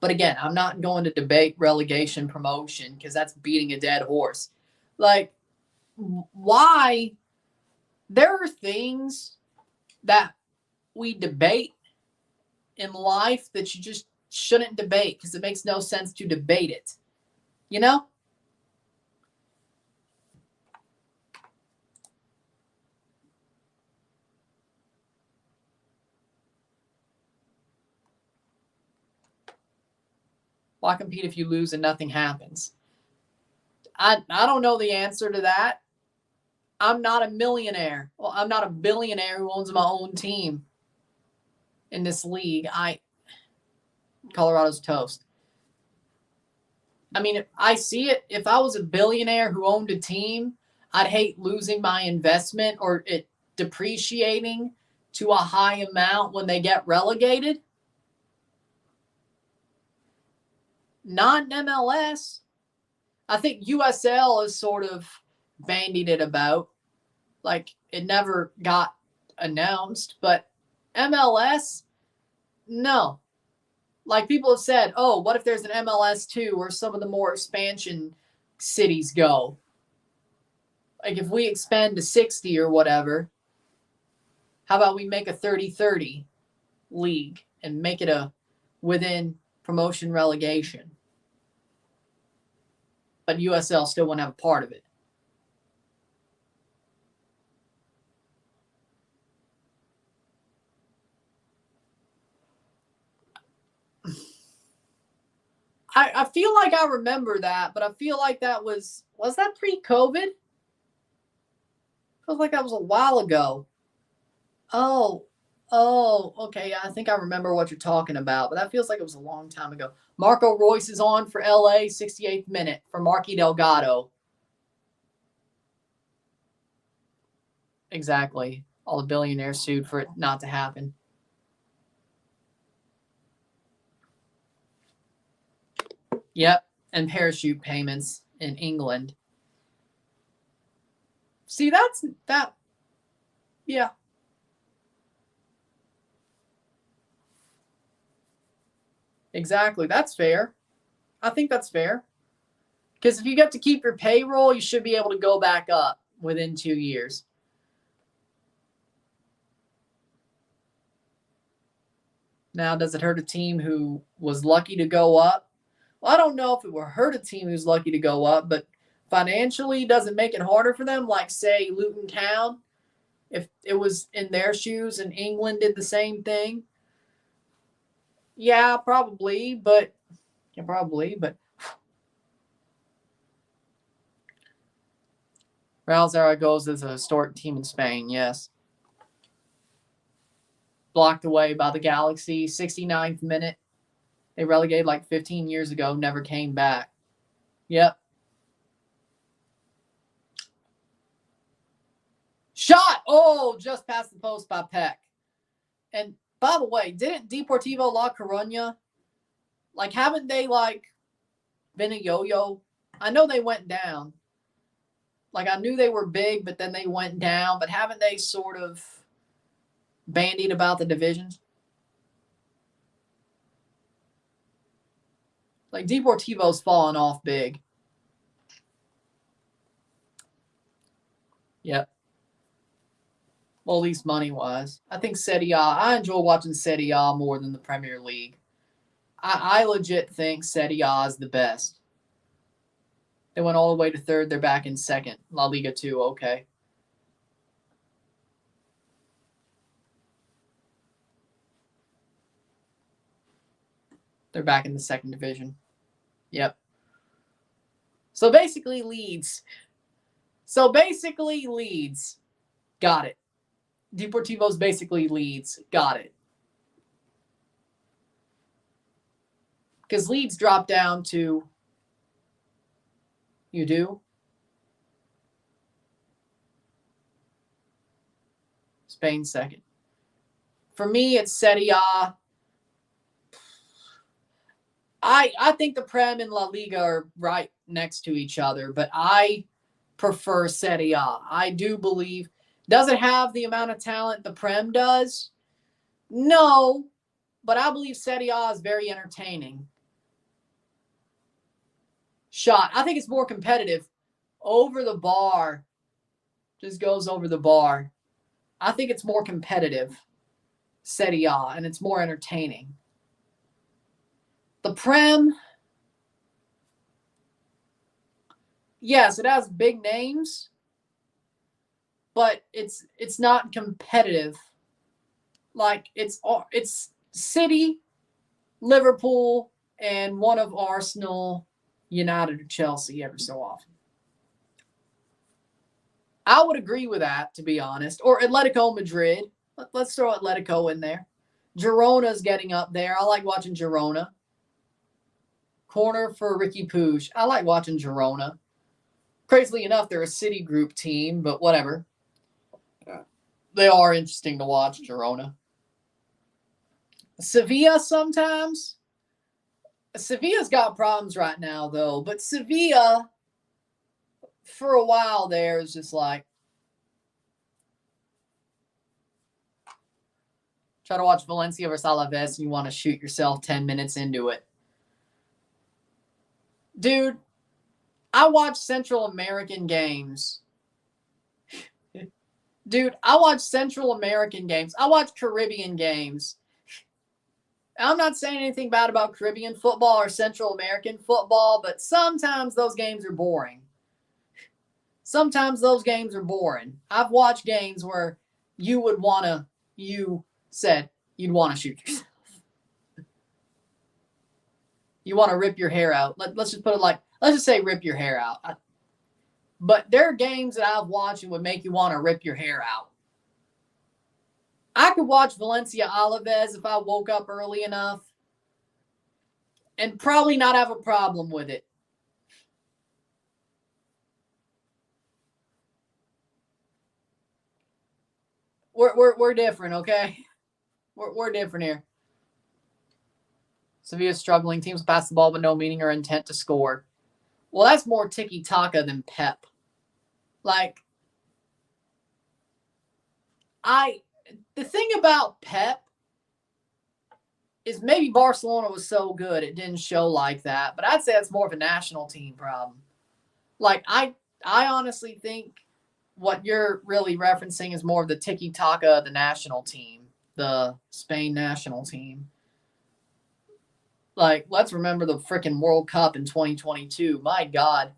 But again, I'm not going to debate relegation promotion because that's beating a dead horse. Like, why? There are things that we debate in life that you just shouldn't debate because it makes no sense to debate it. You know? Why compete if you lose and nothing happens? I don't know the answer to that. I'm not a millionaire. Well, I'm not a billionaire who owns my own team in this league. Colorado's toast. I mean, I see it. If I was a billionaire who owned a team, I'd hate losing my investment or it depreciating to a high amount when they get relegated. Not in MLS. I think USL is sort of bandied it about. Like, it never got announced. But MLS, no. Like, people have said, oh, what if there's an MLS 2 where some of the more expansion cities go? Like, if we expand to 60 or whatever, how about we make a 30-30 league and make it a within promotion relegation? But USL still won't have a part of it. I feel like I remember that, but I feel like that was that pre-COVID? Feels like that was a while ago. Oh, okay. I think I remember what you're talking about, but that feels like it was a long time ago. Marco Royce is on for LA, 68th minute for Marky Delgado. Exactly. All the billionaires sued for it not to happen. Yep, and parachute payments in England. See, that. Yeah. Exactly. That's fair. I think that's fair. Because if you get to keep your payroll, you should be able to go back up within 2 years. Now, does it hurt a team who was lucky to go up? Well, I don't know if it will hurt a team who's lucky to go up, but financially, does it make it harder for them? Like, say, Luton Town, if it was in their shoes and England did the same thing? Yeah, probably, but Real Zaragoza is a historic team in Spain, yes. Blocked away by the Galaxy, 69th minute. They relegated like 15 years ago, never came back. Yep. Shot! Oh, just past the post by Peck. And by the way, didn't Deportivo La Coruña, like, haven't they, like, been a yo-yo? I know they went down. Like, I knew they were big, but then they went down. But haven't they sort of bandied about the divisions? Like, Deportivo's fallen off big. Yep. Well, at least money-wise. I think Serie A, I enjoy watching Serie A more than the Premier League. I legit think Serie A is the best. They went all the way to third. They're back in second. La Liga 2, okay. They're back in the second division. Yep. So basically, Leeds. Got it. Deportivo's basically Leeds. Got it. Because Leeds dropped down to... You do? Spain second. For me, it's Serie A. I think the Prem and La Liga are right next to each other, but I prefer Serie A. I do believe... Does it have the amount of talent the Prem does? No, but I believe Serie A is very entertaining. Shot. I think it's more competitive. Over the bar. Just goes over the bar. I think it's more competitive, Serie A, and it's more entertaining. The Prem, yes, it has big names, but it's not competitive. Like, it's City, Liverpool, and one of Arsenal, United, or Chelsea every so often. I would agree with that, to be honest. Or Atletico Madrid. Let's throw Atletico in there. Girona's getting up there. I like watching Girona. Corner for Ricky Puig. I like watching Girona. Crazily enough, they're a Citigroup team, but whatever. They are interesting to watch, Girona. Sevilla sometimes. Sevilla's got problems right now, though. But Sevilla, for a while there, is just like, try to watch Valencia versus Alaves and you want to shoot yourself 10 minutes into it. Dude, I watch Central American games. Dude, I watch Central American games. I watch Caribbean games. I'm not saying anything bad about Caribbean football or Central American football, but sometimes those games are boring. Sometimes those games are boring. I've watched games where you said you'd want to shoot yourself. You want to rip your hair out. Let's just put it like, let's just say rip your hair out. But there are games that I've watched and would make you want to rip your hair out. I could watch Valencia Alaves if I woke up early enough and probably not have a problem with it. We're different, okay? We're different here. Sevilla's struggling. Teams pass the ball with no meaning or intent to score. Well, that's more tiki-taka than Pep. Like, the thing about Pep is maybe Barcelona was so good it didn't show like that, but I'd say it's more of a national team problem. Like, I honestly think what you're really referencing is more of the tiki-taka of the national team, the Spain national team. Like, let's remember the freaking World Cup in 2022. My God.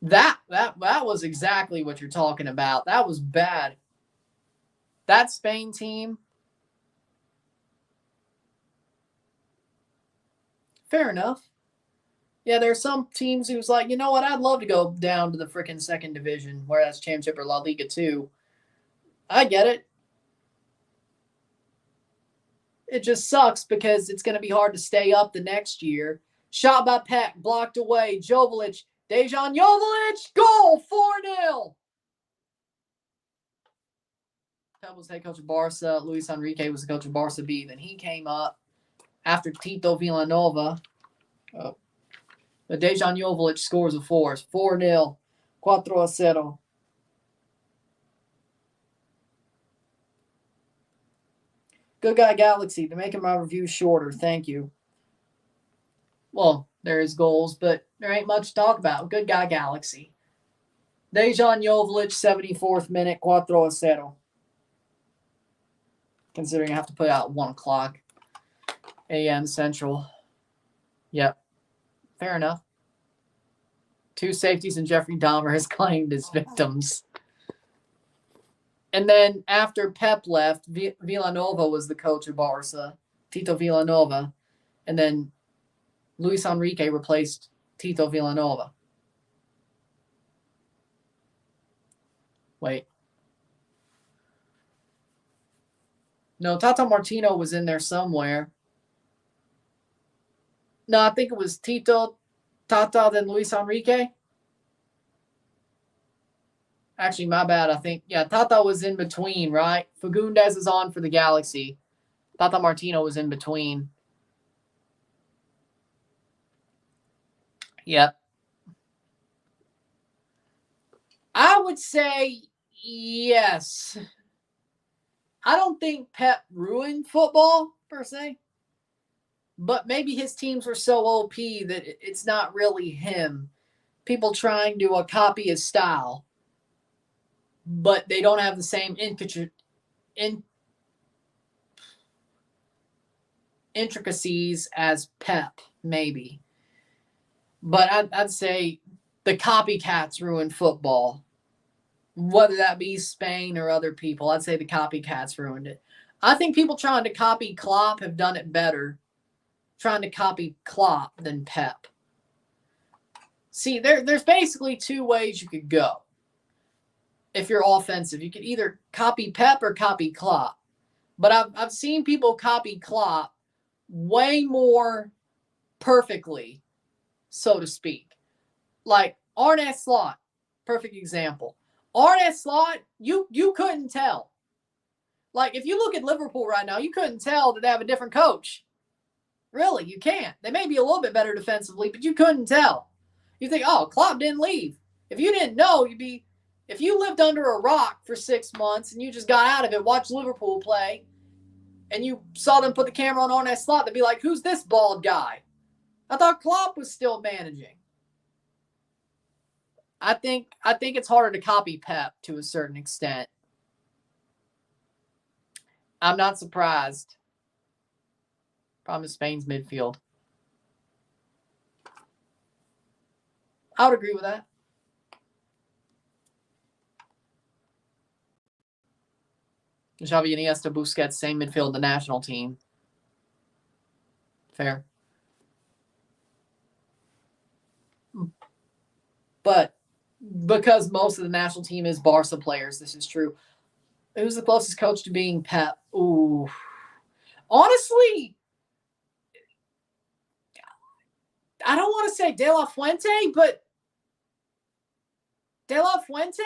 That was exactly what you're talking about. That was bad. That Spain team. Fair enough. Yeah, there's some teams who's like, you know what, I'd love to go down to the freaking second division, where that's Championship or La Liga 2. I get it. It just sucks because it's going to be hard to stay up the next year. Shot by Peck, blocked away. Joveljic, Dejan Joveljic, goal, 4-0. Pep was head coach of Barca. Luis Enrique was the coach of Barca B. Then he came up after Tito Villanova. Oh. But Dejan Joveljic scores a 4-0. 4-0. Good Guy Galaxy, to make my review shorter. Thank you. Well, there is goals, but there ain't much to talk about. Good Guy Galaxy. Dejan Joveljic, 74th minute, 4-0. Considering I have to put out 1 o'clock a.m. Central. Yep. Fair enough. 2 safeties and Jeffrey Dahmer is claimed as victims. And then after Pep left, Villanova was the coach of Barca, Tito Villanova. And then Luis Enrique replaced Tito Villanova. Wait. No, Tata Martino was in there somewhere. No, I think it was Tito, Tata, then Luis Enrique. Actually, my bad. I think, yeah, Tata was in between, right? Fagundes is on for the Galaxy. Tata Martino was in between. Yep. I would say yes. I don't think Pep ruined football, per se. But maybe his teams were so OP that it's not really him. People trying to copy his style. But they don't have the same intricacies as Pep, maybe. But I'd say the copycats ruin football. Whether that be Spain or other people, I'd say the copycats ruined it. I think people trying to copy Klopp have done it better trying to copy Klopp than Pep. See, there's basically 2 ways you could go. If you're offensive, you could either copy Pep or copy Klopp. But I've seen people copy Klopp way more perfectly, so to speak. Like, Arnett Slot, perfect example. Arnett Slot, you couldn't tell. Like, if you look at Liverpool right now, you couldn't tell that they have a different coach. Really, you can't. They may be a little bit better defensively, but you couldn't tell. You think, oh, Klopp didn't leave. If you didn't know, if you lived under a rock for 6 months and you just got out of it, watched Liverpool play, and you saw them put the camera on that slot, they'd be like, who's this bald guy? I thought Klopp was still managing. I think it's harder to copy Pep to a certain extent. I'm not surprised. Problem is Spain's midfield. I would agree with that. Xavi, Iniesta, Busquets, same midfield, the national team. Fair. But because most of the national team is Barca players, this is true. Who's the closest coach to being Pep? Ooh. Honestly, I don't want to say De La Fuente, but De La Fuente?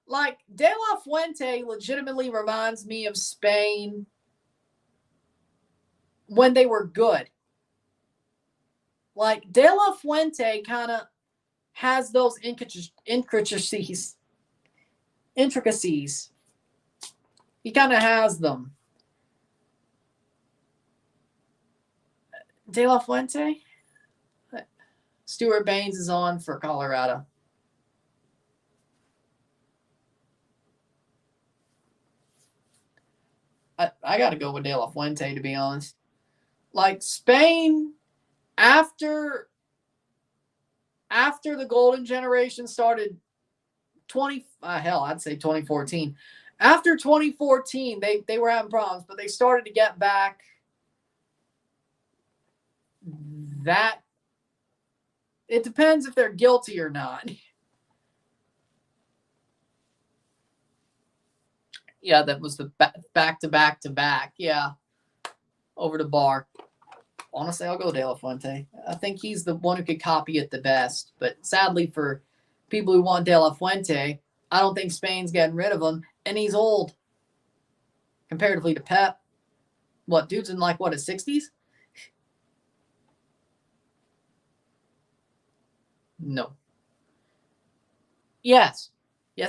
Like, De La Fuente legitimately reminds me of Spain when they were good. Like, De La Fuente kind of has those intricacies. He kind of has them. De La Fuente? Stuart Baines is on for Colorado. I got to go with De La Fuente, to be honest. Like, Spain, after the golden generation started, I'd say 2014. After 2014, they were having problems, but they started to get back. That it depends if they're guilty or not. Yeah, that was the back-to-back. Yeah, over the bar. Honestly, I'll go De La Fuente. I think he's the one who could copy it the best. But sadly for people who want De La Fuente, I don't think Spain's getting rid of him. And he's old. Comparatively to Pep. What, dude's in his 60s? No. Yes,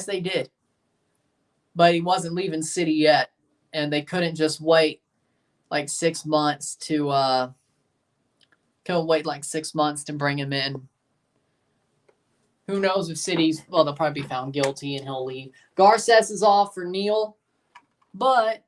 they did. But he wasn't leaving City yet. And they couldn't just wait 6 months to bring him in. Who knows if City's, they'll probably be found guilty and he'll leave. Garces is off for Neil, but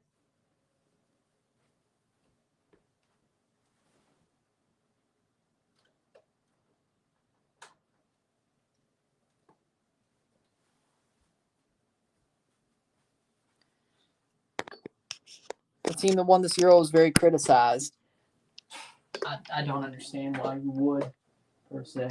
the team that won this Euro is very criticized. I don't understand why you would, per se.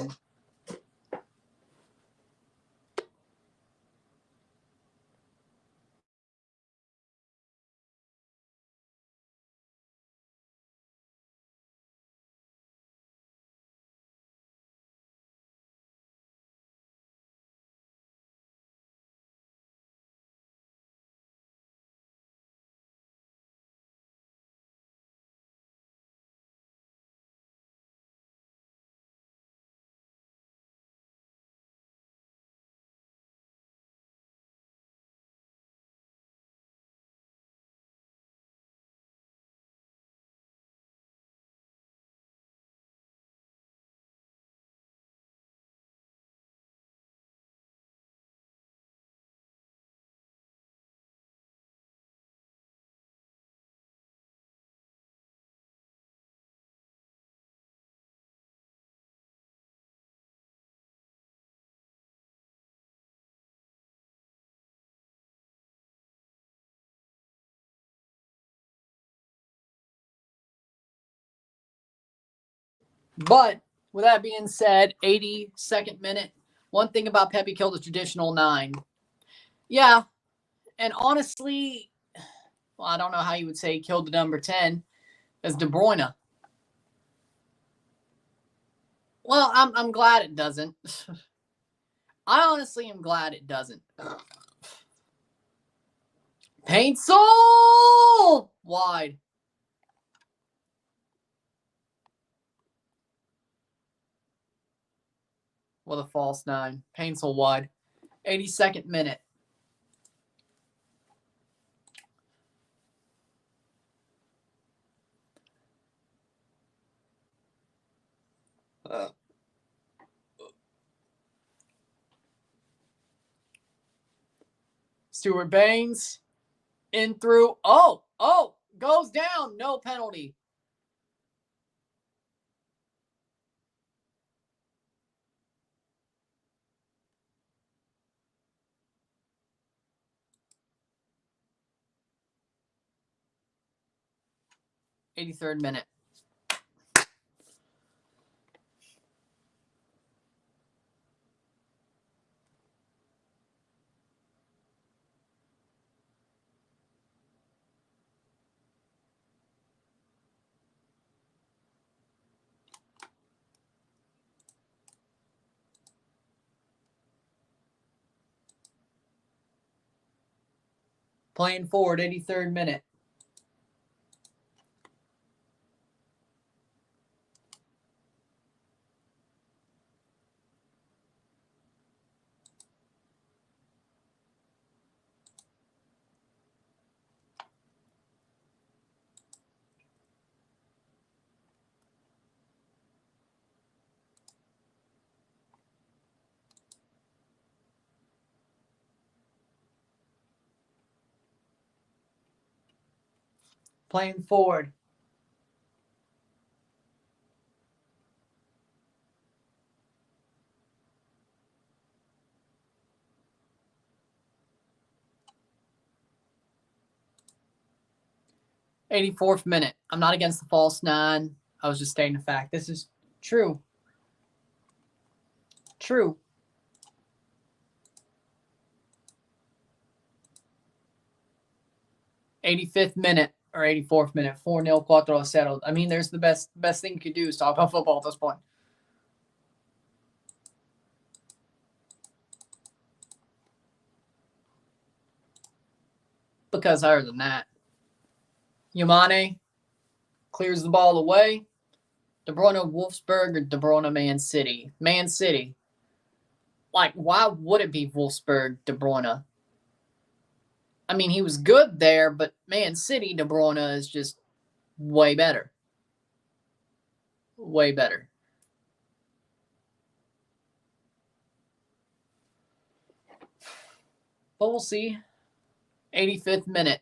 But with that being said, 82nd minute. One thing about Pep, he killed a traditional 9. Yeah, and honestly, I don't know how you would say he killed the number 10 as De Bruyne. Well, I'm glad it doesn't. I honestly am glad it doesn't. Pencil! Wide. With a false 9. Pencil wide. 82nd minute. Stuart Baines. In through. Oh! Goes down. No penalty. '83rd minute. Playing forward, 83rd minute. Playing forward. '84th minute. I'm not against the false 9. I was just stating a fact. This is true. True. '85th minute or 84th minute. 4-0 4-0. I mean, there's the best thing you could do is talk about football at this point. Because other than that, Yamane clears the ball away. De Bruyne Wolfsburg or De Bruyne Man City? Man City. Like, why would it be Wolfsburg De Bruyne? I mean, he was good there, but Man City De Bruyne is just way better. Way better. But we'll see. 85th minute.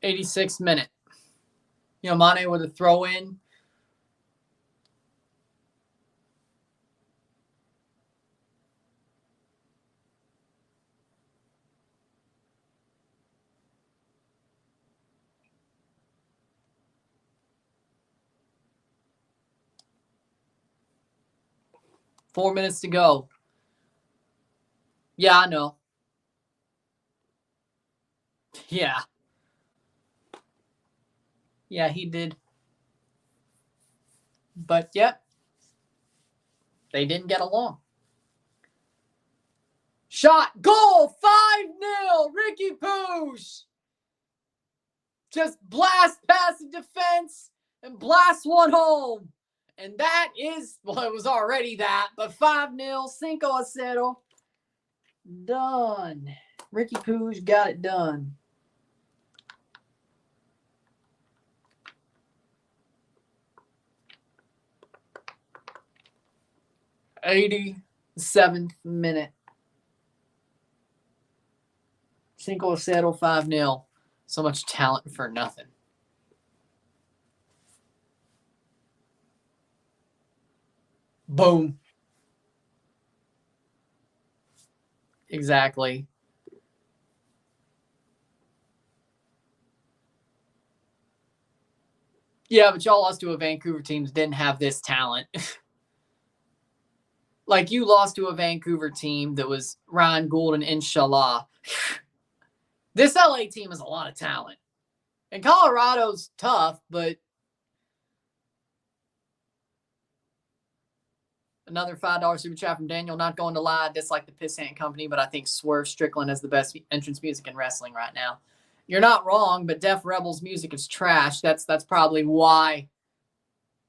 '86th minute. Mane with a throw in. Four minutes to go. Yeah, I know. Yeah. Yeah, he did. But, yep. They didn't get along. Shot. Goal. 5-0. Ricky Poosh. Just blast past the defense and blast one home. And that is, well, it was already that, but 5-0. 5-0. Done. Ricky Poosh got it done. '87th minute. 5-0. 5-0. So much talent for nothing. Boom. Exactly. Yeah, but y'all lost to a Vancouver team that didn't have this talent. Like, you lost to a Vancouver team that was Ryan Gould and Inshallah. This LA team has a lot of talent. And Colorado's tough, but another $5 super chat from Daniel. Not going to lie, I dislike the Pissant Company, but I think Swerve Strickland has the best entrance music in wrestling right now. You're not wrong, but Def Rebel's music is trash. That's probably why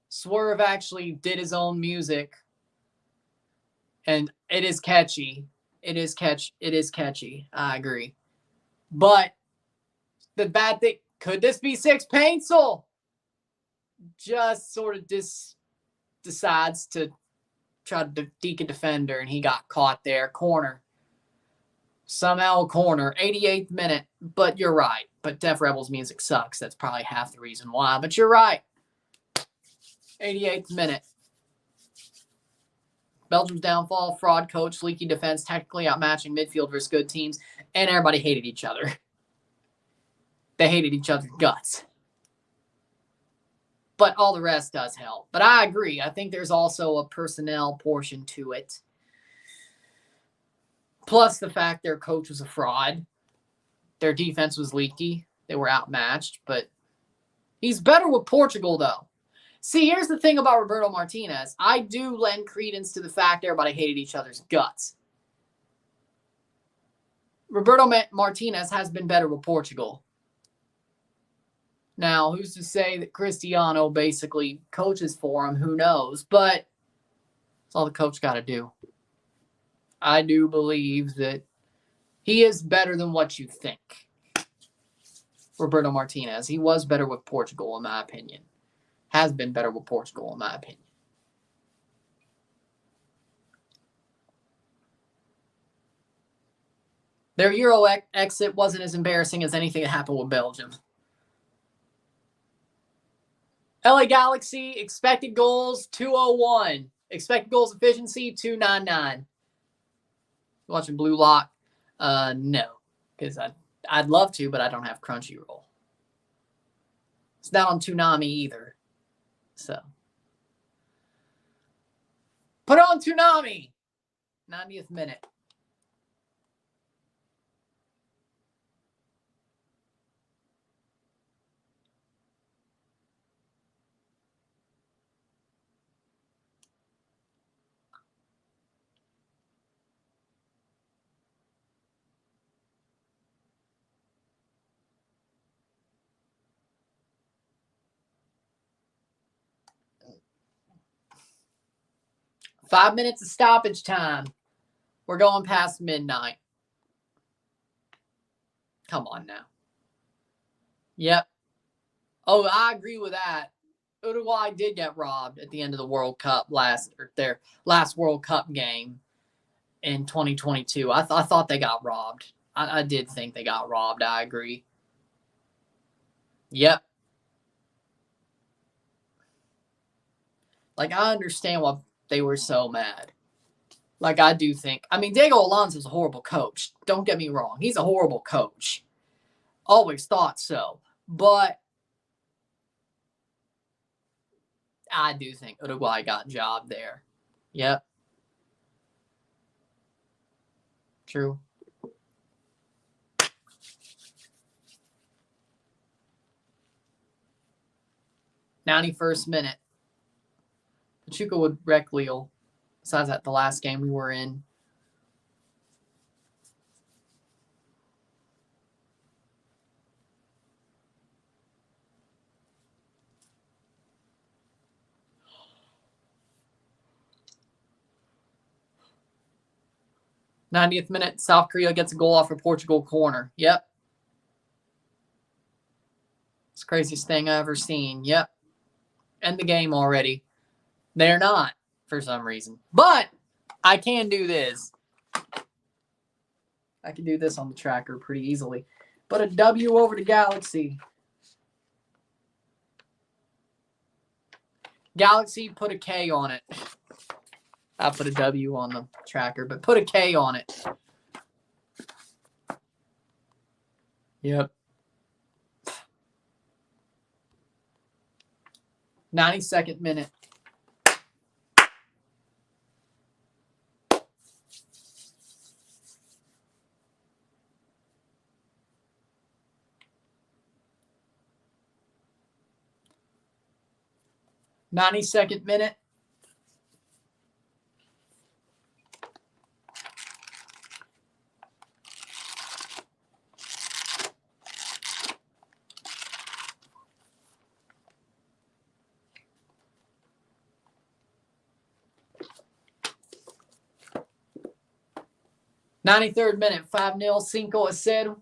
Swerve actually did his own music. And it is catchy. It is catchy. I agree. But the bad thing, could this be Six Paintsel? Just sort of decides to try to deke a defender, and he got caught there. Corner. Somehow corner. 88th minute. But you're right. But Def Rebel's music sucks. That's probably half the reason why. But you're right. 88th minute. Belgium's downfall, fraud coach, leaky defense, technically outmatching midfield versus good teams, and everybody hated each other. They hated each other's guts. But all the rest does help. But I agree. I think there's also a personnel portion to it. Plus the fact their coach was a fraud. Their defense was leaky. They were outmatched. But he's better with Portugal, though. See, here's the thing about Roberto Martinez. I do lend credence to the fact everybody hated each other's guts. Roberto Martinez has been better with Portugal. Now, who's to say that Cristiano basically coaches for him? Who knows? But that's all the coach got to do. I do believe that he is better than what you think. Roberto Martinez. He was better with Portugal, in my opinion. Has been better with Portugal, in my opinion. Their Euro exit wasn't as embarrassing as anything that happened with Belgium. LA Galaxy, expected goals, 201. Expected goals efficiency, 299. Watching Blue Lock? No. Because I'd love to, but I don't have Crunchyroll. It's not on Toonami either. So. Put on Toonami! 90th minute. Five minutes of stoppage time. We're going past midnight. Come on now. Yep. Oh, I agree with that. Uruguay did get robbed at the end of the World Cup their last World Cup game in 2022. I thought they got robbed. I did think they got robbed. I agree. Yep. Like, I understand why they were so mad. Like, I do think. I mean, Diego Alonso's a horrible coach. Don't get me wrong. He's a horrible coach. Always thought so. But I do think Uruguay got jobbed there. Yep. True. '91st minute. Pachuca would wreck Lille. Besides that, the last game we were in. '90th minute, South Korea gets a goal off a Portugal corner. Yep. It's the craziest thing I've ever seen. Yep. End the game already. They're not, for some reason. But I can do this. I can do this on the tracker pretty easily. But a W over to Galaxy. Galaxy put a K on it. I'll put a W on the tracker, but put a K on it. Yep. 92nd minute. '92nd minute. '93rd minute, 5-0, 5-0.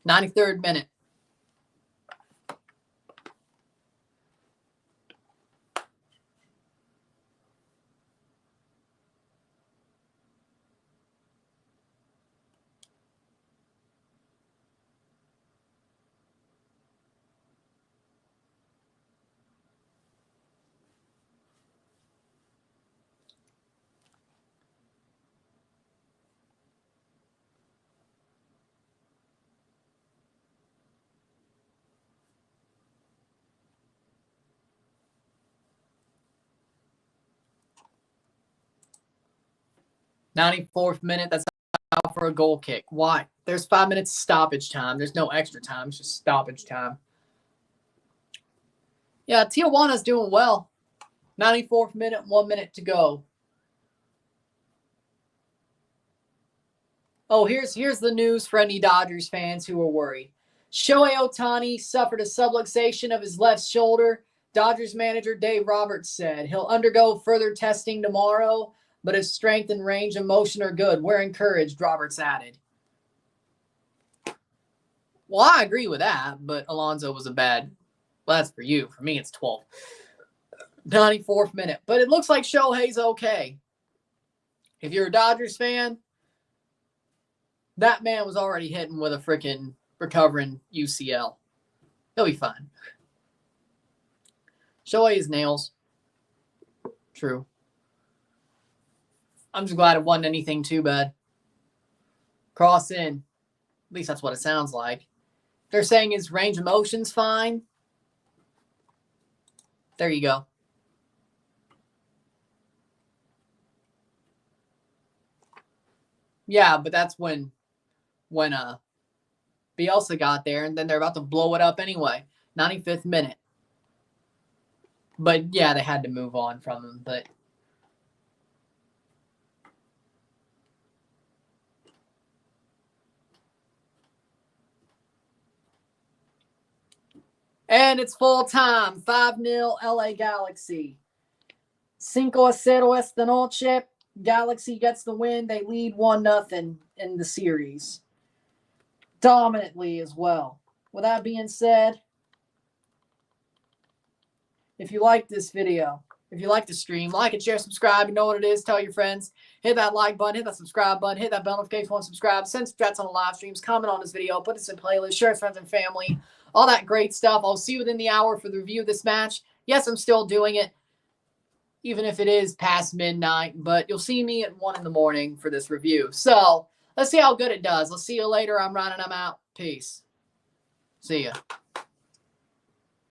93rd minute. '94th minute. That's out for a goal kick. Why? There's 5 minutes stoppage time. There's no extra time. It's just stoppage time. Yeah, Tijuana's doing well. 94th minute, 1 minute to go. Oh, here's the news for any Dodgers fans who are worried. Shohei Ohtani suffered a subluxation of his left shoulder. Dodgers manager Dave Roberts said he'll undergo further testing tomorrow, but his strength and range of motion are good. We're encouraged, Roberts added. Well, I agree with that, but Alonso was a bad. Well, that's for you. For me, it's 12. 94th minute. But it looks like Shohei's okay. If you're a Dodgers fan, that man was already hitting with a freaking recovering UCL. He'll be fine. Shohei's nails. True. I'm just glad it wasn't anything too bad. Cross in. At least that's what it sounds like. They're saying his range of motion's fine. There you go. Yeah, but that's when Bielsa got there, and then they're about to blow it up anyway. 95th minute. But yeah, they had to move on from him. But and it's full time. 5-0 LA Galaxy. 5-0 esta noche. Galaxy gets the win. They lead 1-0 in the series. Dominantly as well. With that being said, if you like this video, if you like the stream, like it, share, subscribe. You know what it is. Tell your friends. Hit that like button. Hit that subscribe button. Hit that bell notification button. Subscribe. Send strats on the live streams. Comment on this video. Put this in playlist. Share with friends and family. All that great stuff. I'll see you within the hour for the review of this match. Yes, I'm still doing it, even if it is past midnight. But you'll see me at 1 in the morning for this review. So let's see how good it does. Let's see you later. I'm running. I'm out. Peace. See ya.